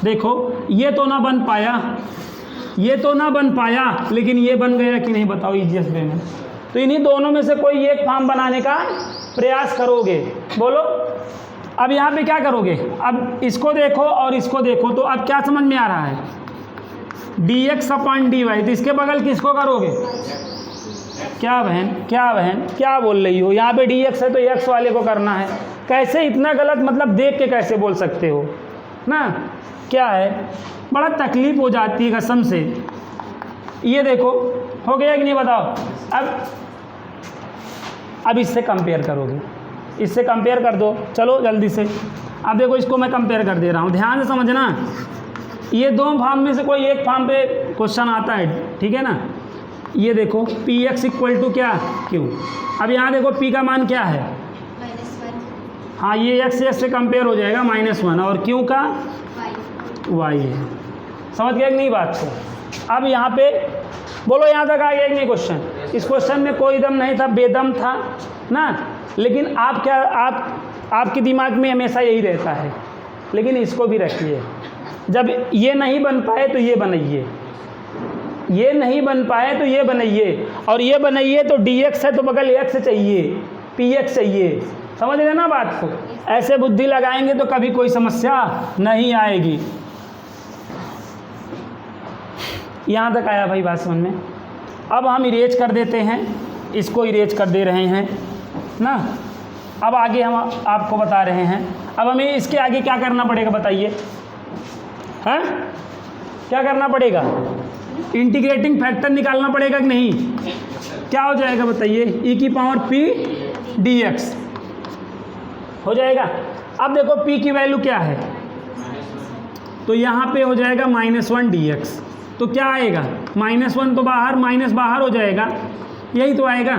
देखो ये तो ना बन पाया, ये तो ना बन पाया, लेकिन ये बन गया कि नहीं, बताओ ईजीएस्ट वे में। तो इन्हीं दोनों में से कोई एक फॉर्म बनाने का प्रयास करोगे, बोलो। अब यहाँ पे क्या करोगे, अब इसको देखो और इसको देखो, तो अब क्या समझ में आ रहा है, dx अपॉन dy, तो इसके बगल किसको करोगे, क्या बहन क्या बोल रही हो, यहाँ पे dx है तो x वाले को करना है। कैसे इतना गलत, मतलब देख के कैसे बोल सकते हो ना, क्या है, बड़ा तकलीफ हो जाती है कसम से। ये देखो हो गया कि नहीं, बताओ। अब इससे कंपेयर करोगे, इससे कंपेयर कर दो, चलो जल्दी से। अब देखो इसको मैं कंपेयर कर दे रहा हूँ, ध्यान से समझना। ये 2 फॉर्म में से कोई एक फॉर्म पे क्वेश्चन आता है, ठीक है ना। ये देखो पी एक्स इक्वल टू क्या क्यू। अब यहाँ देखो पी का मान क्या है, -1। हाँ ये एक्स से कंपेयर हो जाएगा -1 और क्यू का वाई है। समझ गए कि नहीं बात को। अब यहाँ पे बोलो यहाँ तक आ गया कि नहीं क्वेश्चन। इस क्वेश्चन में कोई दम नहीं था, बेदम था ना, लेकिन आप क्या आपके दिमाग में हमेशा यही रहता है। लेकिन इसको भी रखिए, जब ये नहीं बन पाए तो ये बनाइए, ये नहीं बन पाए तो ये बनाइए, और ये बनाइए तो dx है तो बगल x चाहिए, px चाहिए। समझ गए ना बात को। ऐसे बुद्धि लगाएंगे तो कभी कोई समस्या नहीं आएगी। यहाँ तक आया भाई बात समझ में। अब हम इरेज कर देते हैं, इसको इरेज कर दे रहे हैं ना। अब आगे हम आपको बता रहे हैं, अब हमें इसके आगे क्या करना पड़ेगा बताइए, हैं क्या करना पड़ेगा, इंटीग्रेटिंग फैक्टर निकालना पड़ेगा कि नहीं। क्या हो जाएगा बताइए, e की पावर p dx हो जाएगा। अब देखो p की वैल्यू क्या है, तो यहाँ पे हो जाएगा -1 dx। तो क्या आएगा, -1 तो बाहर, माइनस बाहर हो जाएगा, यही तो आएगा,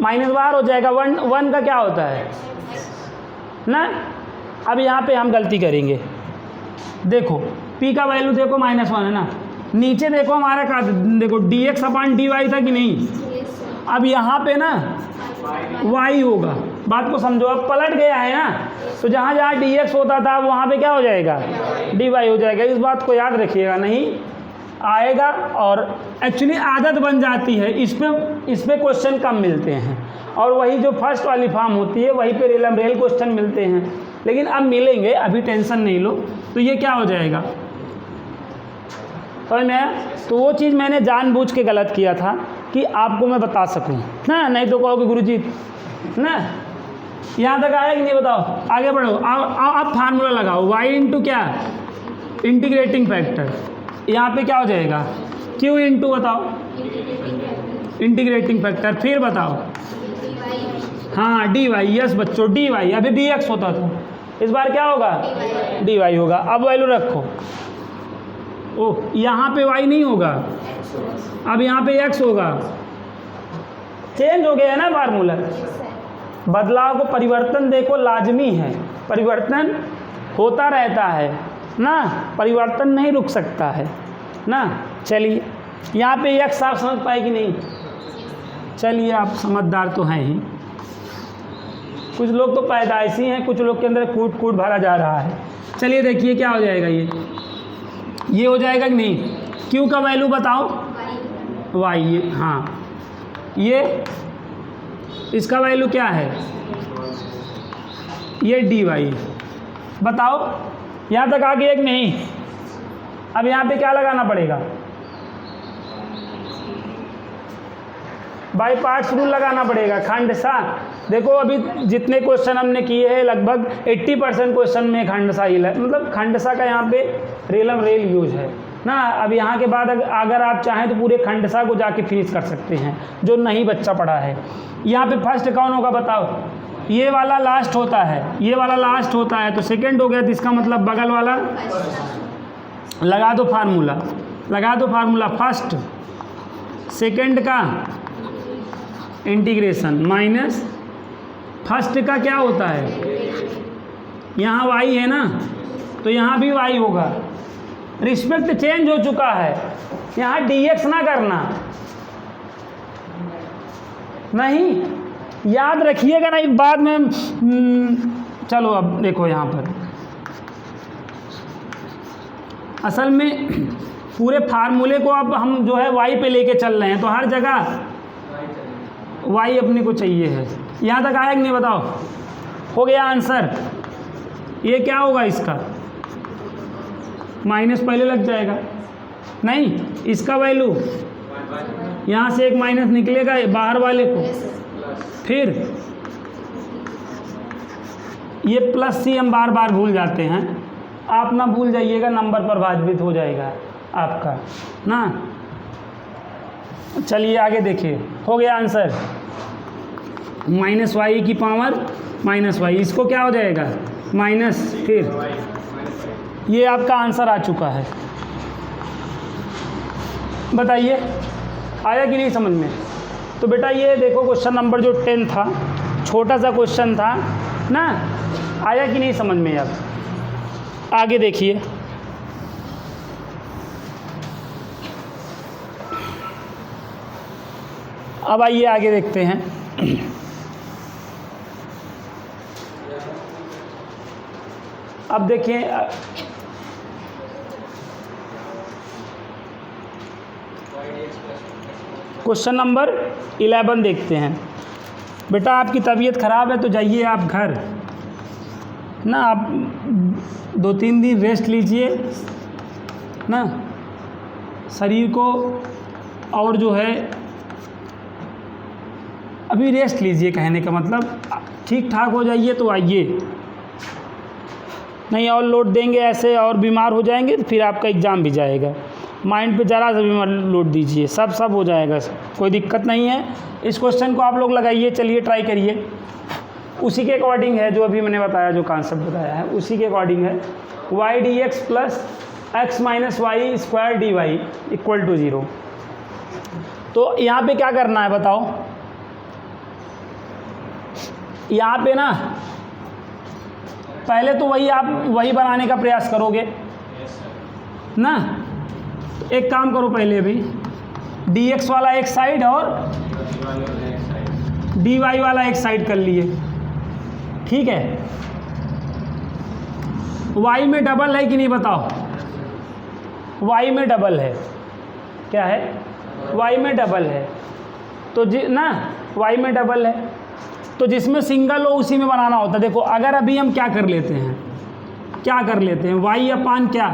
माइनस बाहर हो जाएगा। 1 का क्या होता है ना। अब यहाँ पे हम गलती करेंगे, देखो p का वैल्यू देखो -1 है ना, नीचे देखो हमारा का देखो dx/dy था कि नहीं। अब यहाँ पे ना y होगा, बात को समझो, अब पलट गया है ना, तो जहाँ जहाँ dx होता था वहाँ पे क्या हो जाएगा, dy हो जाएगा। इस बात को याद रखिएगा, नहीं आएगा और एक्चुअली आदत बन जाती है। इस पे क्वेश्चन कम मिलते हैं, और वही जो फर्स्ट वाली फॉर्म होती है वहीं पे रेलम रेल क्वेश्चन मिलते हैं, लेकिन अब मिलेंगे, अभी टेंशन नहीं लो। तो ये क्या हो जाएगा समझ में आया। तो वो चीज़ मैंने जानबूझ के गलत किया था कि आपको मैं बता सकूं ना, नहीं तो कहोगे गुरुजी ना। यहाँ तक आया कि नहीं बताओ, आगे बढ़ो। आप फार्मूला लगाओ, y इंटू क्या, इंटीग्रेटिंग फैक्टर, यहाँ पे क्या हो जाएगा, q इंटू बताओ इंटीग्रेटिंग फैक्टर, फिर बताओ हाँ dy, यस बच्चों dy, अभी dx होता था, इस बार क्या होगा dy होगा। अब वैल्यू रखो, ओह यहाँ पे y नहीं होगा, अब यहाँ पे x होगा, चेंज हो गया है ना फार्मूला। बदलाव को, परिवर्तन देखो लाजमी है, परिवर्तन होता रहता है ना, परिवर्तन नहीं रुक सकता है ना। चलिए यहाँ पे x आप समझ पाए कि नहीं, चलिए आप समझदार तो हैं ही, कुछ लोग तो पैदाइशी हैं, कुछ लोग के अंदर कूट कूट भरा जा रहा है। चलिए देखिए क्या हो जाएगा, ये हो जाएगा कि नहीं। q का वैल्यू बताओ y, ये हाँ, ये इसका वैल्यू क्या है, ये dy बताओ। यहाँ तक आ गया कि नहीं। अब यहाँ पे क्या लगाना पड़ेगा, बाई पार्ट्स रूल लगाना पड़ेगा, खंडसा। देखो अभी जितने क्वेश्चन हमने किए हैं लगभग 80% क्वेश्चन में खंडसा ही मतलब खंडसा का यहाँ पे रेलम रेल यूज है ना। अब यहाँ के बाद अगर आप चाहें तो पूरे खंडसा को जाके फिनिश कर सकते हैं, जो नहीं बच्चा पढ़ा है। यहाँ पे फर्स्ट कौन होगा बताओ, ये वाला लास्ट होता है, ये वाला लास्ट होता है, तो सेकंड हो गया, तो इसका मतलब बगल वाला लगा दो फार्मूला, लगा दो फार्मूला, फर्स्ट सेकंड का इंटीग्रेशन माइनस फर्स्ट का क्या होता है, यहाँ y है ना, तो यहाँ भी y होगा, रिस्पेक्ट चेंज हो चुका है, यहाँ dx ना करना, नहीं याद रखिएगा ना, बाद में चलो अब देखो यहाँ पर असल में पूरे फार्मूले को अब हम जो है y पे लेके चल रहे हैं, तो हर जगह y अपने को चाहिए है। यहाँ तक आया कि नहीं बताओ, हो गया आंसर। ये क्या होगा, इसका माइनस पहले लग जाएगा, नहीं इसका वैल्यू यहाँ से एक माइनस निकलेगा बाहर वाले को, फिर ये प्लस सी हम बार बार भूल जाते हैं, आप ना भूल जाइएगा, नंबर पर भाजबित हो जाएगा आपका ना। चलिए आगे देखिए, हो गया आंसर, -y की पावर -y, इसको क्या हो जाएगा माइनस, फिर ये आपका आंसर आ चुका है। बताइए आया कि नहीं समझ में। तो बेटा ये देखो क्वेश्चन नंबर जो 10 था, छोटा सा क्वेश्चन था ना, आया कि नहीं समझ में। अब आगे देखिए, अब आइए आगे देखते हैं। अब देखिए क्वेश्चन नंबर 11 देखते हैं। बेटा आपकी तबीयत ख़राब है तो जाइए आप घर ना, आप 2-3 दिन रेस्ट लीजिए ना शरीर को, और जो है अभी रेस्ट लीजिए, कहने का मतलब ठीक ठाक हो जाइए तो आइए, नहीं और लोड देंगे ऐसे और बीमार हो जाएंगे तो फिर आपका एग्ज़ाम भी जाएगा। माइंड पे ज़रा सा भी मत लोड दीजिए, सब हो जाएगा, कोई दिक्कत नहीं है। इस क्वेश्चन को आप लोग लगाइए, चलिए ट्राई करिए। उसी के अकॉर्डिंग है जो अभी मैंने बताया, जो कॉन्सेप्ट बताया है उसी के अकॉर्डिंग है। Y d x plus x minus y square d y equal to 0। तो यहाँ पे क्या करना है बताओ। यहाँ पे ना पहले तो आप वही बनाने का प्रयास करोगे ना। एक काम करो, पहले अभी dx वाला एक साइड और dy वाला एक साइड कर लिए, ठीक है। y में डबल है कि नहीं बताओ। y में डबल है, क्या है, y में डबल है तो ना y में डबल है तो जिसमें सिंगल हो उसी में बनाना होता है। देखो अगर अभी हम क्या कर लेते हैं y अपान क्या,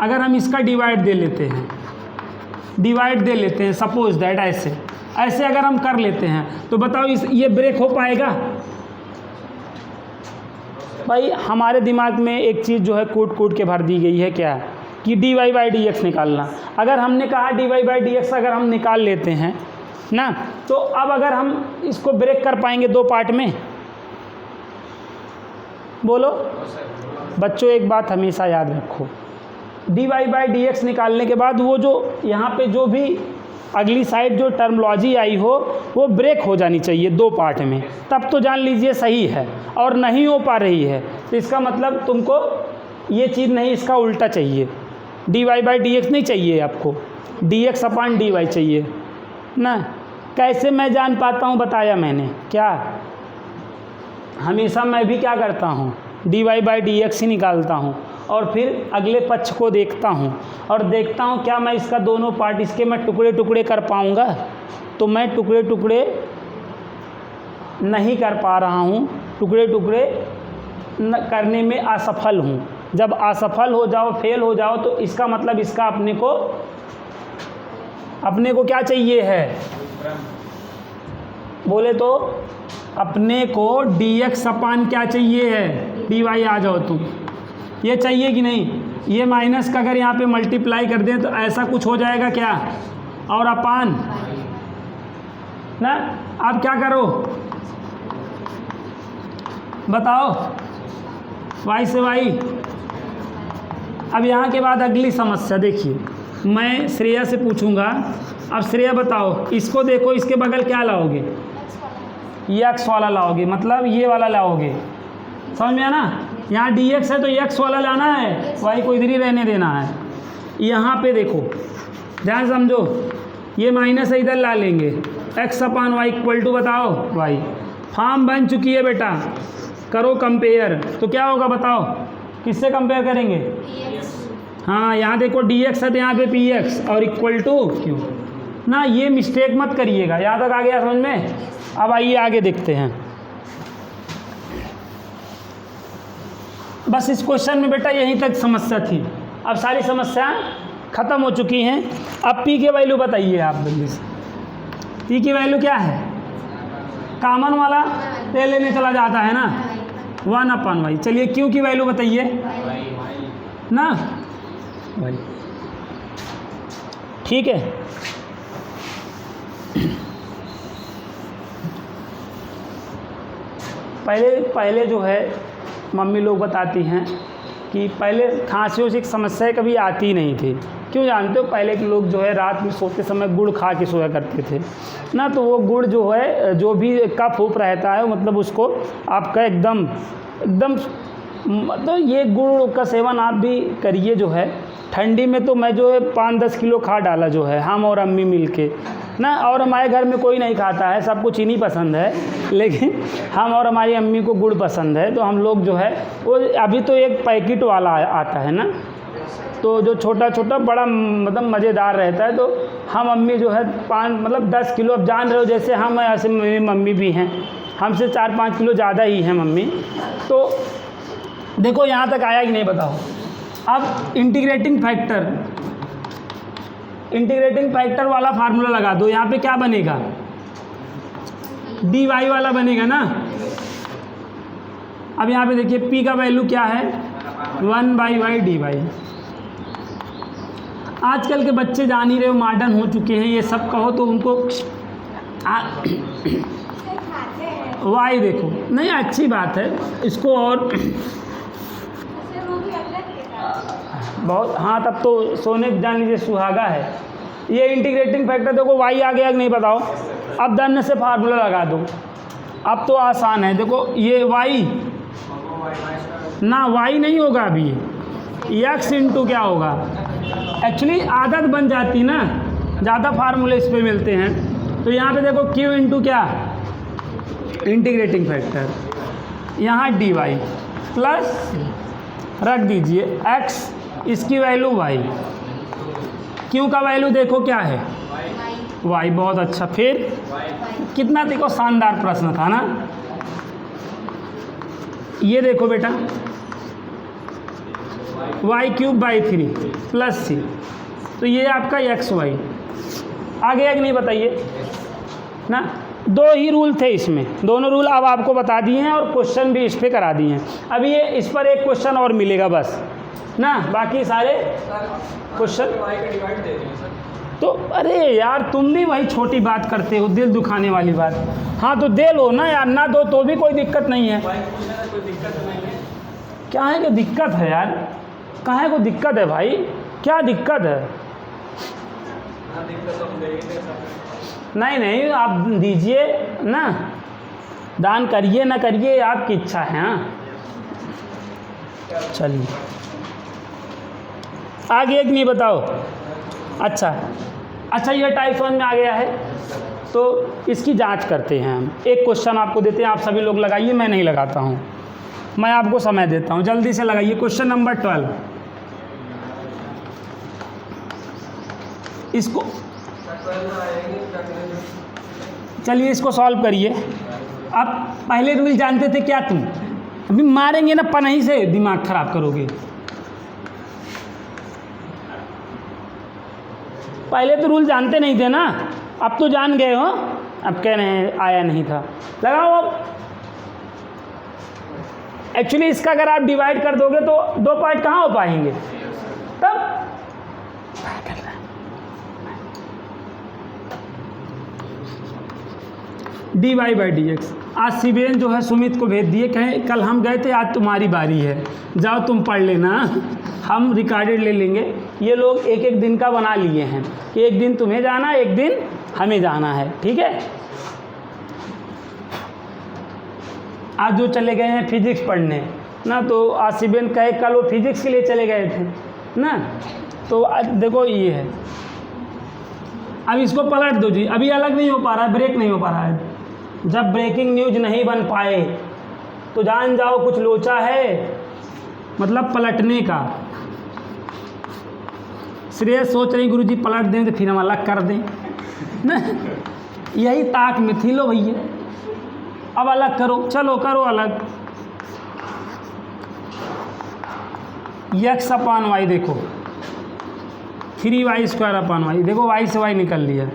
अगर हम इसका डिवाइड दे लेते हैं सपोज दैट, ऐसे अगर हम कर लेते हैं तो बताओ ये ब्रेक हो पाएगा। भाई हमारे दिमाग में एक चीज़ जो है कूट के भर दी गई है, क्या कि dy बाई डी एक्स निकालना। अगर हमने कहा dy बाई डी एक्स अगर हम निकाल लेते हैं ना, तो अब अगर हम इसको ब्रेक कर पाएंगे 2 पार्ट में, बोलो बच्चों एक बात हमेशा याद रखो, dy बाई डी एक्स निकालने के बाद वो जो यहाँ पे जो भी अगली साइड जो टर्मोलॉजी आई हो वो ब्रेक हो जानी चाहिए 2 पार्ट में, तब तो जान लीजिए सही है। और नहीं हो पा रही है तो इसका मतलब तुमको ये चीज़ नहीं, इसका उल्टा चाहिए, dy बाई डी एक्स नहीं चाहिए आपको, dx अपान dy चाहिए ना। कैसे मैं जान पाता हूँ, बताया मैंने क्या, हमेशा मैं भी क्या करता हूँ dy बाई डी एक्स ही निकालता हूँ और फिर अगले पक्ष को देखता हूँ और देखता हूँ क्या मैं इसका दोनों पार्ट इसके मैं टुकड़े कर पाऊँगा। तो मैं टुकड़े नहीं कर पा रहा हूँ, टुकड़े करने में असफल हूँ। जब असफल हो जाओ, फेल हो जाओ, तो इसका मतलब इसका अपने को क्या चाहिए है, बोले तो अपने को dx अपान क्या चाहिए है, dy आ जाओ तुम, ये चाहिए कि नहीं। ये माइनस का अगर यहाँ पे मल्टीप्लाई कर दें तो ऐसा कुछ हो जाएगा क्या, और अपान ना। आप क्या करो बताओ, y से y। अब यहाँ के बाद अगली समस्या देखिए, मैं श्रेया से पूछूंगा। अब श्रेया बताओ, इसको देखो, इसके बगल क्या लाओगे, x वाला लाओगे, मतलब ये वाला लाओगे, समझ में आया ना। यहाँ dx है तो x वाला लाना है, y को इधर ही रहने देना है। यहाँ पे देखो ध्यान समझो, ये माइनस है इधर ला लेंगे, x upon y equal to बताओ y। फॉर्म बन चुकी है बेटा, करो कंपेयर, तो क्या होगा बताओ, किससे कंपेयर करेंगे। हाँ यहाँ देखो dx है तो यहाँ पे px और इक्वल टू q ना। ये मिस्टेक मत करिएगा, यहाँ तक आ गया समझ में। अब आइए आगे देखते हैं। बस इस क्वेश्चन में बेटा यहीं तक समस्या थी, अब सारी समस्याएं ख़त्म हो चुकी हैं। अब p के वैल्यू बताइए आप जल्दी से। p की वैल्यू क्या है, कॉमन वाला ले लेने चला जाता है ना, 1 अपान y। चलिए q की वैल्यू बताइए ना, ठीक है। पहले जो है मम्मी लोग बताती हैं कि पहले खांसी उसी की समस्या कभी आती नहीं थी, क्यों जानते हो? पहले के लोग जो है रात में सोते समय गुड़ खा के सोया करते थे ना, तो वो गुड़ जो है जो भी कफ उफ रहता है मतलब उसको आपका एकदम तो ये गुड़ का सेवन आप भी करिए जो है। ठंडी में तो मैं जो है 5-10 किलो खा डाला जो है, हम और अम्मी मिल के ना, और हमारे घर में कोई नहीं खाता है, सबको चीनी पसंद है, लेकिन हम और हमारी अम्मी को गुड़ पसंद है, तो हम लोग जो है वो अभी तो एक पैकेट वाला आता है ना, तो जो छोटा छोटा बड़ा मतलब मज़ेदार रहता है, तो हम अम्मी जो है 10 किलो, अब जान रहे हो जैसे हम ऐसे मेरी मम्मी भी हैं, हमसे 4-5 किलो ज़्यादा ही हैं मम्मी। तो देखो यहाँ तक आया कि नहीं बताओ। अब इंटीग्रेटिंग फैक्टर वाला फार्मूला लगा दो, यहाँ पे क्या बनेगा? dy वाला बनेगा ना। अब यहाँ पे देखिए p का वैल्यू क्या है? 1/y dy। आजकल के बच्चे जान ही रहे हो मॉडर्न हो चुके हैं, ये सब कहो तो उनको y देखो नहीं, अच्छी बात है इसको, और बहुत, हाँ तब तो सोने जान लीजिए सुहागा है। ये इंटीग्रेटिंग फैक्टर देखो y आ गया कि नहीं बताओ। अब धन्य से फार्मूला लगा दो, अब तो आसान है। देखो ये y ना, y नहीं होगा अभी, x इंटू क्या होगा? एक्चुअली आदत बन जाती ना, ज़्यादा फार्मूले इस पे मिलते हैं। तो यहाँ पे देखो q इंटू क्या? इंटीग्रेटिंग फैक्टर, यहाँ dy प्लस रख दीजिए x, इसकी वैल्यू y, q का वैल्यू देखो क्या है? y। बहुत अच्छा, फिर कितना देखो शानदार प्रश्न था ना। ये देखो बेटा y³/3 प्लस c, तो ये आपका xy आ गया कि नहीं बताइए ना। दो ही रूल थे इसमें, दोनों रूल अब आपको बता दिए हैं और क्वेश्चन भी इस पे करा दिए हैं। अभी ये इस पर एक क्वेश्चन और मिलेगा बस ना, बाकी सारे क्वेश्चन तो अरे यार तुम भी वही छोटी बात करते हो, दिल दुखाने वाली बात। हाँ तो दे लो ना यार, ना दो तो भी कोई दिक्कत नहीं है। क्या है कि दिक्कत है यार, कहाँ को दिक्कत है भाई, क्या दिक्कत है? नहीं आप दीजिए ना, दान करिए ना करिए आपकी इच्छा है। हाँ चलिए आगे एक नहीं बताओ। अच्छा ये टाइप 1 में आ गया है, तो इसकी जांच करते हैं हम। एक क्वेश्चन आपको देते हैं, आप सभी लोग लगाइए, मैं नहीं लगाता हूँ, मैं आपको समय देता हूँ, जल्दी से लगाइए। क्वेश्चन नंबर 12, इसको चलिए इसको सॉल्व करिए। अब पहले रूल जानते थे क्या तुम? अभी मारेंगे ना पनही से, दिमाग खराब करोगे। पहले तो रूल जानते नहीं थे ना, अब तो जान गए हो। अब कह रहे हैं आया नहीं था, लगाओ अब। एक्चुअली इसका अगर आप डिवाइड कर दोगे तो 2 पार्ट कहाँ हो पाएंगे तब। dy/dx। आज शिवेन जो है सुमित को भेज दिए, कहें कल हम गए थे, आज तुम्हारी बारी है, जाओ तुम पढ़ लेना, हम रिकॉर्डेड ले लेंगे। ये लोग एक दिन का बना लिए हैं कि एक दिन तुम्हें जाना, एक दिन हमें जाना है, ठीक है। आज जो चले गए हैं फिजिक्स पढ़ने ना, तो आज शिवेन कहे कल वो फिजिक्स के लिए चले गए थे ना, तो आज देखो ये है। अब इसको पलट दो जी, अभी अलग नहीं हो पा रहा है, ब्रेक नहीं हो पा रहा है। जब ब्रेकिंग न्यूज नहीं बन पाए तो जान जाओ कुछ लोचा है, मतलब पलटने का। श्रेय सोच रही गुरुजी पलट दें तो फिर हम अलग कर दें ना, यही ताक में थी। लो भैया अब अलग करो, चलो करो अलग। x/y देखो 3y² देखो y से y निकल लिया,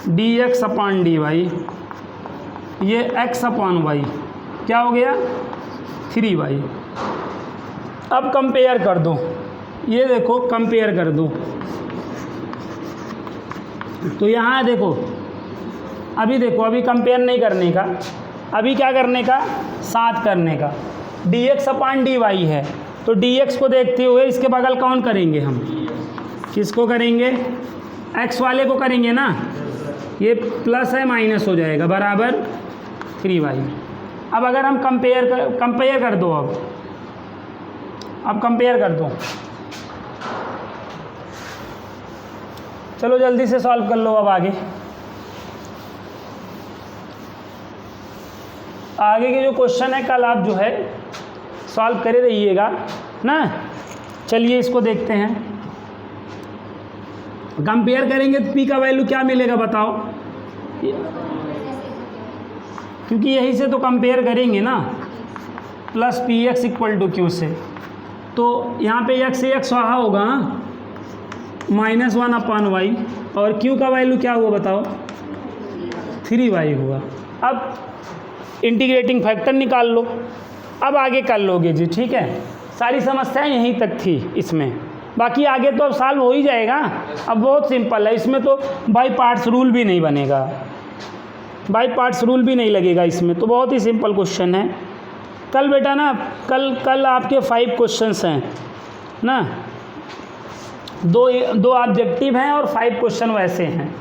dx/dy, ये x/y क्या हो गया 3y। अब कंपेयर कर दो, ये देखो कंपेयर कर दो, तो यहाँ देखो अभी देखो, अभी कंपेयर नहीं करने का, अभी क्या करने का, साथ करने का। dx/dy है तो dx को देखते हुए इसके बगल कौन करेंगे हम, किसको करेंगे, x वाले को करेंगे ना, ये प्लस है माइनस हो जाएगा बराबर 3y। अब अगर हम कंपेयर कर दो, अब कंपेयर कर दो, चलो जल्दी से सॉल्व कर लो। अब आगे के जो क्वेश्चन है कल आप जो है सॉल्व करे रहिएगा ना। चलिए इसको देखते हैं, कंपेयर करेंगे तो p का वैल्यू क्या मिलेगा बताओ, क्योंकि यही से तो कंपेयर करेंगे ना, plus p x equal to q से। तो यहाँ पे x से x वहाँ होगा -1/y, और q का वैल्यू क्या हुआ बताओ, 3y हुआ। अब इंटीग्रेटिंग फैक्टर निकाल लो, अब आगे कर लोगे जी, ठीक है। सारी समस्याएं यहीं तक थी इसमें, बाकी आगे तो अब सॉल्व हो ही जाएगा। अब बहुत सिंपल है, इसमें तो बाई पार्ट्स रूल भी नहीं बनेगा, बाई पार्ट्स रूल भी नहीं लगेगा इसमें, तो बहुत ही सिंपल क्वेश्चन है। कल बेटा ना, कल आपके 5 क्वेश्चंस हैं ना, दो ऑब्जेक्टिव हैं और 5 क्वेश्चन वैसे हैं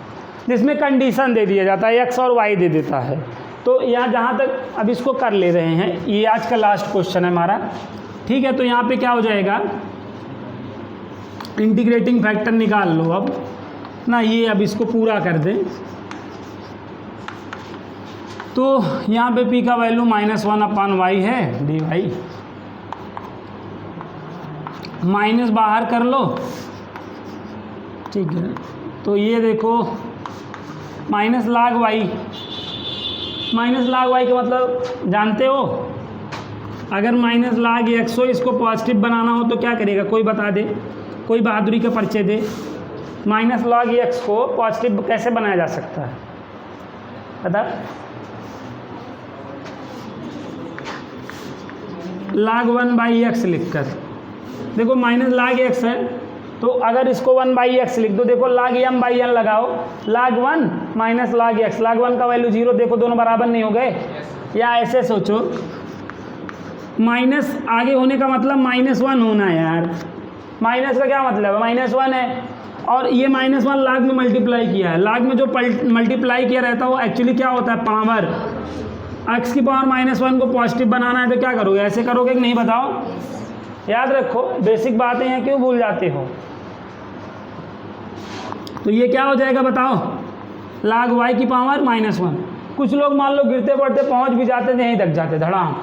जिसमें कंडीशन दे दिया जाता है, x और y दे देता है। तो यहाँ जहाँ तक अब इसको कर ले रहे हैं, ये आज का लास्ट क्वेश्चन है हमारा, ठीक है। तो यहाँ पे क्या हो जाएगा, इंटीग्रेटिंग फैक्टर निकाल लो अब ना, ये अब इसको पूरा कर दें। तो यहाँ पे p का वैल्यू -1/y है dy, माइनस बाहर कर लो, ठीक है। तो ये देखो minus log y, minus log y का मतलब जानते हो, अगर माइनस log x हो, इसको पॉजिटिव बनाना हो तो क्या करेगा, कोई बता दे, कोई बहादुरी का परिचय दे। माइनस log x को पॉजिटिव कैसे बनाया जा सकता है बता, log 1/x लिखकर। देखो माइनस log x है, तो अगर इसको 1/x लिख दो, देखो log m/n लगाओ, log 1 minus log x, log 1 का वैल्यू 0, देखो दोनों बराबर नहीं हो गए। या ऐसे सोचो, माइनस आगे होने का मतलब -1 होना है यार, माइनस का क्या मतलब है, -1 है, और ये -1 log में मल्टीप्लाई किया है। log में जो मल्टीप्लाई किया रहता है वो एक्चुअली क्या होता है, पावर। x की पावर -1 को पॉजिटिव बनाना है तो क्या करोगे, ऐसे करोगे कि नहीं बताओ, याद रखो, बेसिक बातें हैं, क्यों भूल जाते हो। तो ये क्या हो जाएगा बताओ, log y की पावर -1। कुछ लोग मान लो गिरते पड़ते पहुंच भी जाते थे, यहीं तक जाते धड़ाम।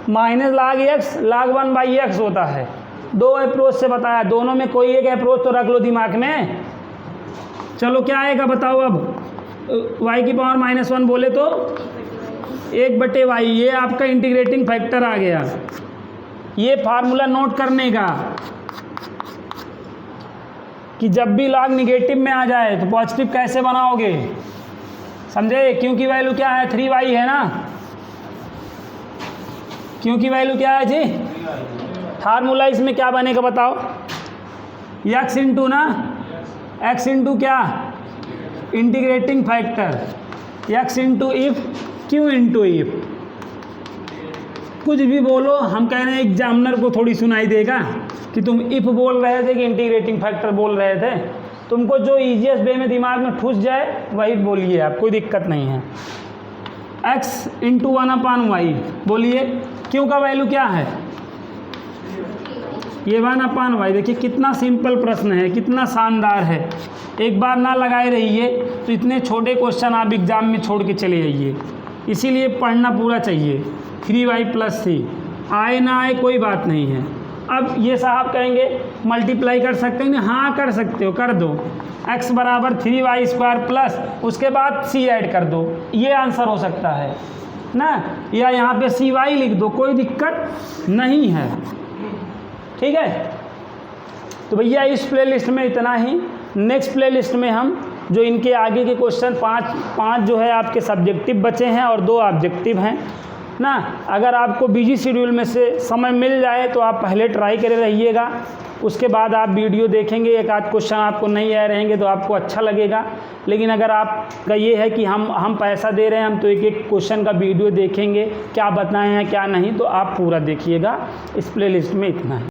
Minus log x log 1/x होता है, 2 अप्रोच से बताया, दोनों में कोई एक अप्रोच तो रख लो दिमाग में। चलो क्या आएगा बताओ, अब y की पावर -1 बोले तो 1/y, ये आपका इंटीग्रेटिंग फैक्टर आ गया। ये फार्मूला नोट करने का कि जब भी log निगेटिव में आ जाए तो पॉजिटिव कैसे बनाओगे, समझे। क्योंकि वैल्यू क्या है, 3y है ना, क्योंकि वैल्यू क्या है जी, फार्मूला इसमें क्या बनेगा बताओ, x इंटू ना, x इंटू क्या, integrating factor, x into if, q into if. कुछ भी बोलो, हम कह रहे हैं एग्जामिनर को थोड़ी सुनाई देगा कि तुम इफ बोल रहे थे कि इंटीग्रेटिंग फैक्टर बोल रहे थे। तुमको जो ईजीएस्ट वे में दिमाग में ठुस जाए वही बोलिए आप, कोई दिक्कत नहीं है। x इंटू 1/y बोलिए, क्यों का वैल्यू क्या है, ये 1/y। देखिए कितना सिंपल प्रश्न है, कितना शानदार है। एक बार ना लगाए रहिए तो इतने छोटे क्वेश्चन आप एग्जाम में छोड़ के चले जाइए, इसीलिए पढ़ना पूरा चाहिए। 3y + 3 आए ना आए कोई बात नहीं है। अब ये साहब कहेंगे मल्टीप्लाई कर सकते हैं, हाँ कर सकते हो, कर दो। x बराबर 3y² प्लस उसके बाद c ऐड कर दो, ये आंसर हो सकता है ना, या यहाँ पे cy लिख दो, कोई दिक्कत नहीं है, ठीक है। तो भैया इस प्लेलिस्ट में इतना ही। नेक्स्ट प्लेलिस्ट में हम जो इनके आगे के क्वेश्चन 5 जो है आपके सब्जेक्टिव बचे हैं और 2 ऑब्जेक्टिव हैं, ना। अगर आपको बिजी शेड्यूल में से समय मिल जाए तो आप पहले ट्राई करे रहिएगा, उसके बाद आप वीडियो देखेंगे, एक आध क्वेश्चन आपको नहीं आए रहेंगे तो आपको अच्छा लगेगा। लेकिन अगर आपका ये है कि हम पैसा दे रहे हैं, हम तो एक एक क्वेश्चन का वीडियो देखेंगे, क्या बताए हैं क्या नहीं, तो आप पूरा देखिएगा। इस प्लेलिस्ट में इतना है।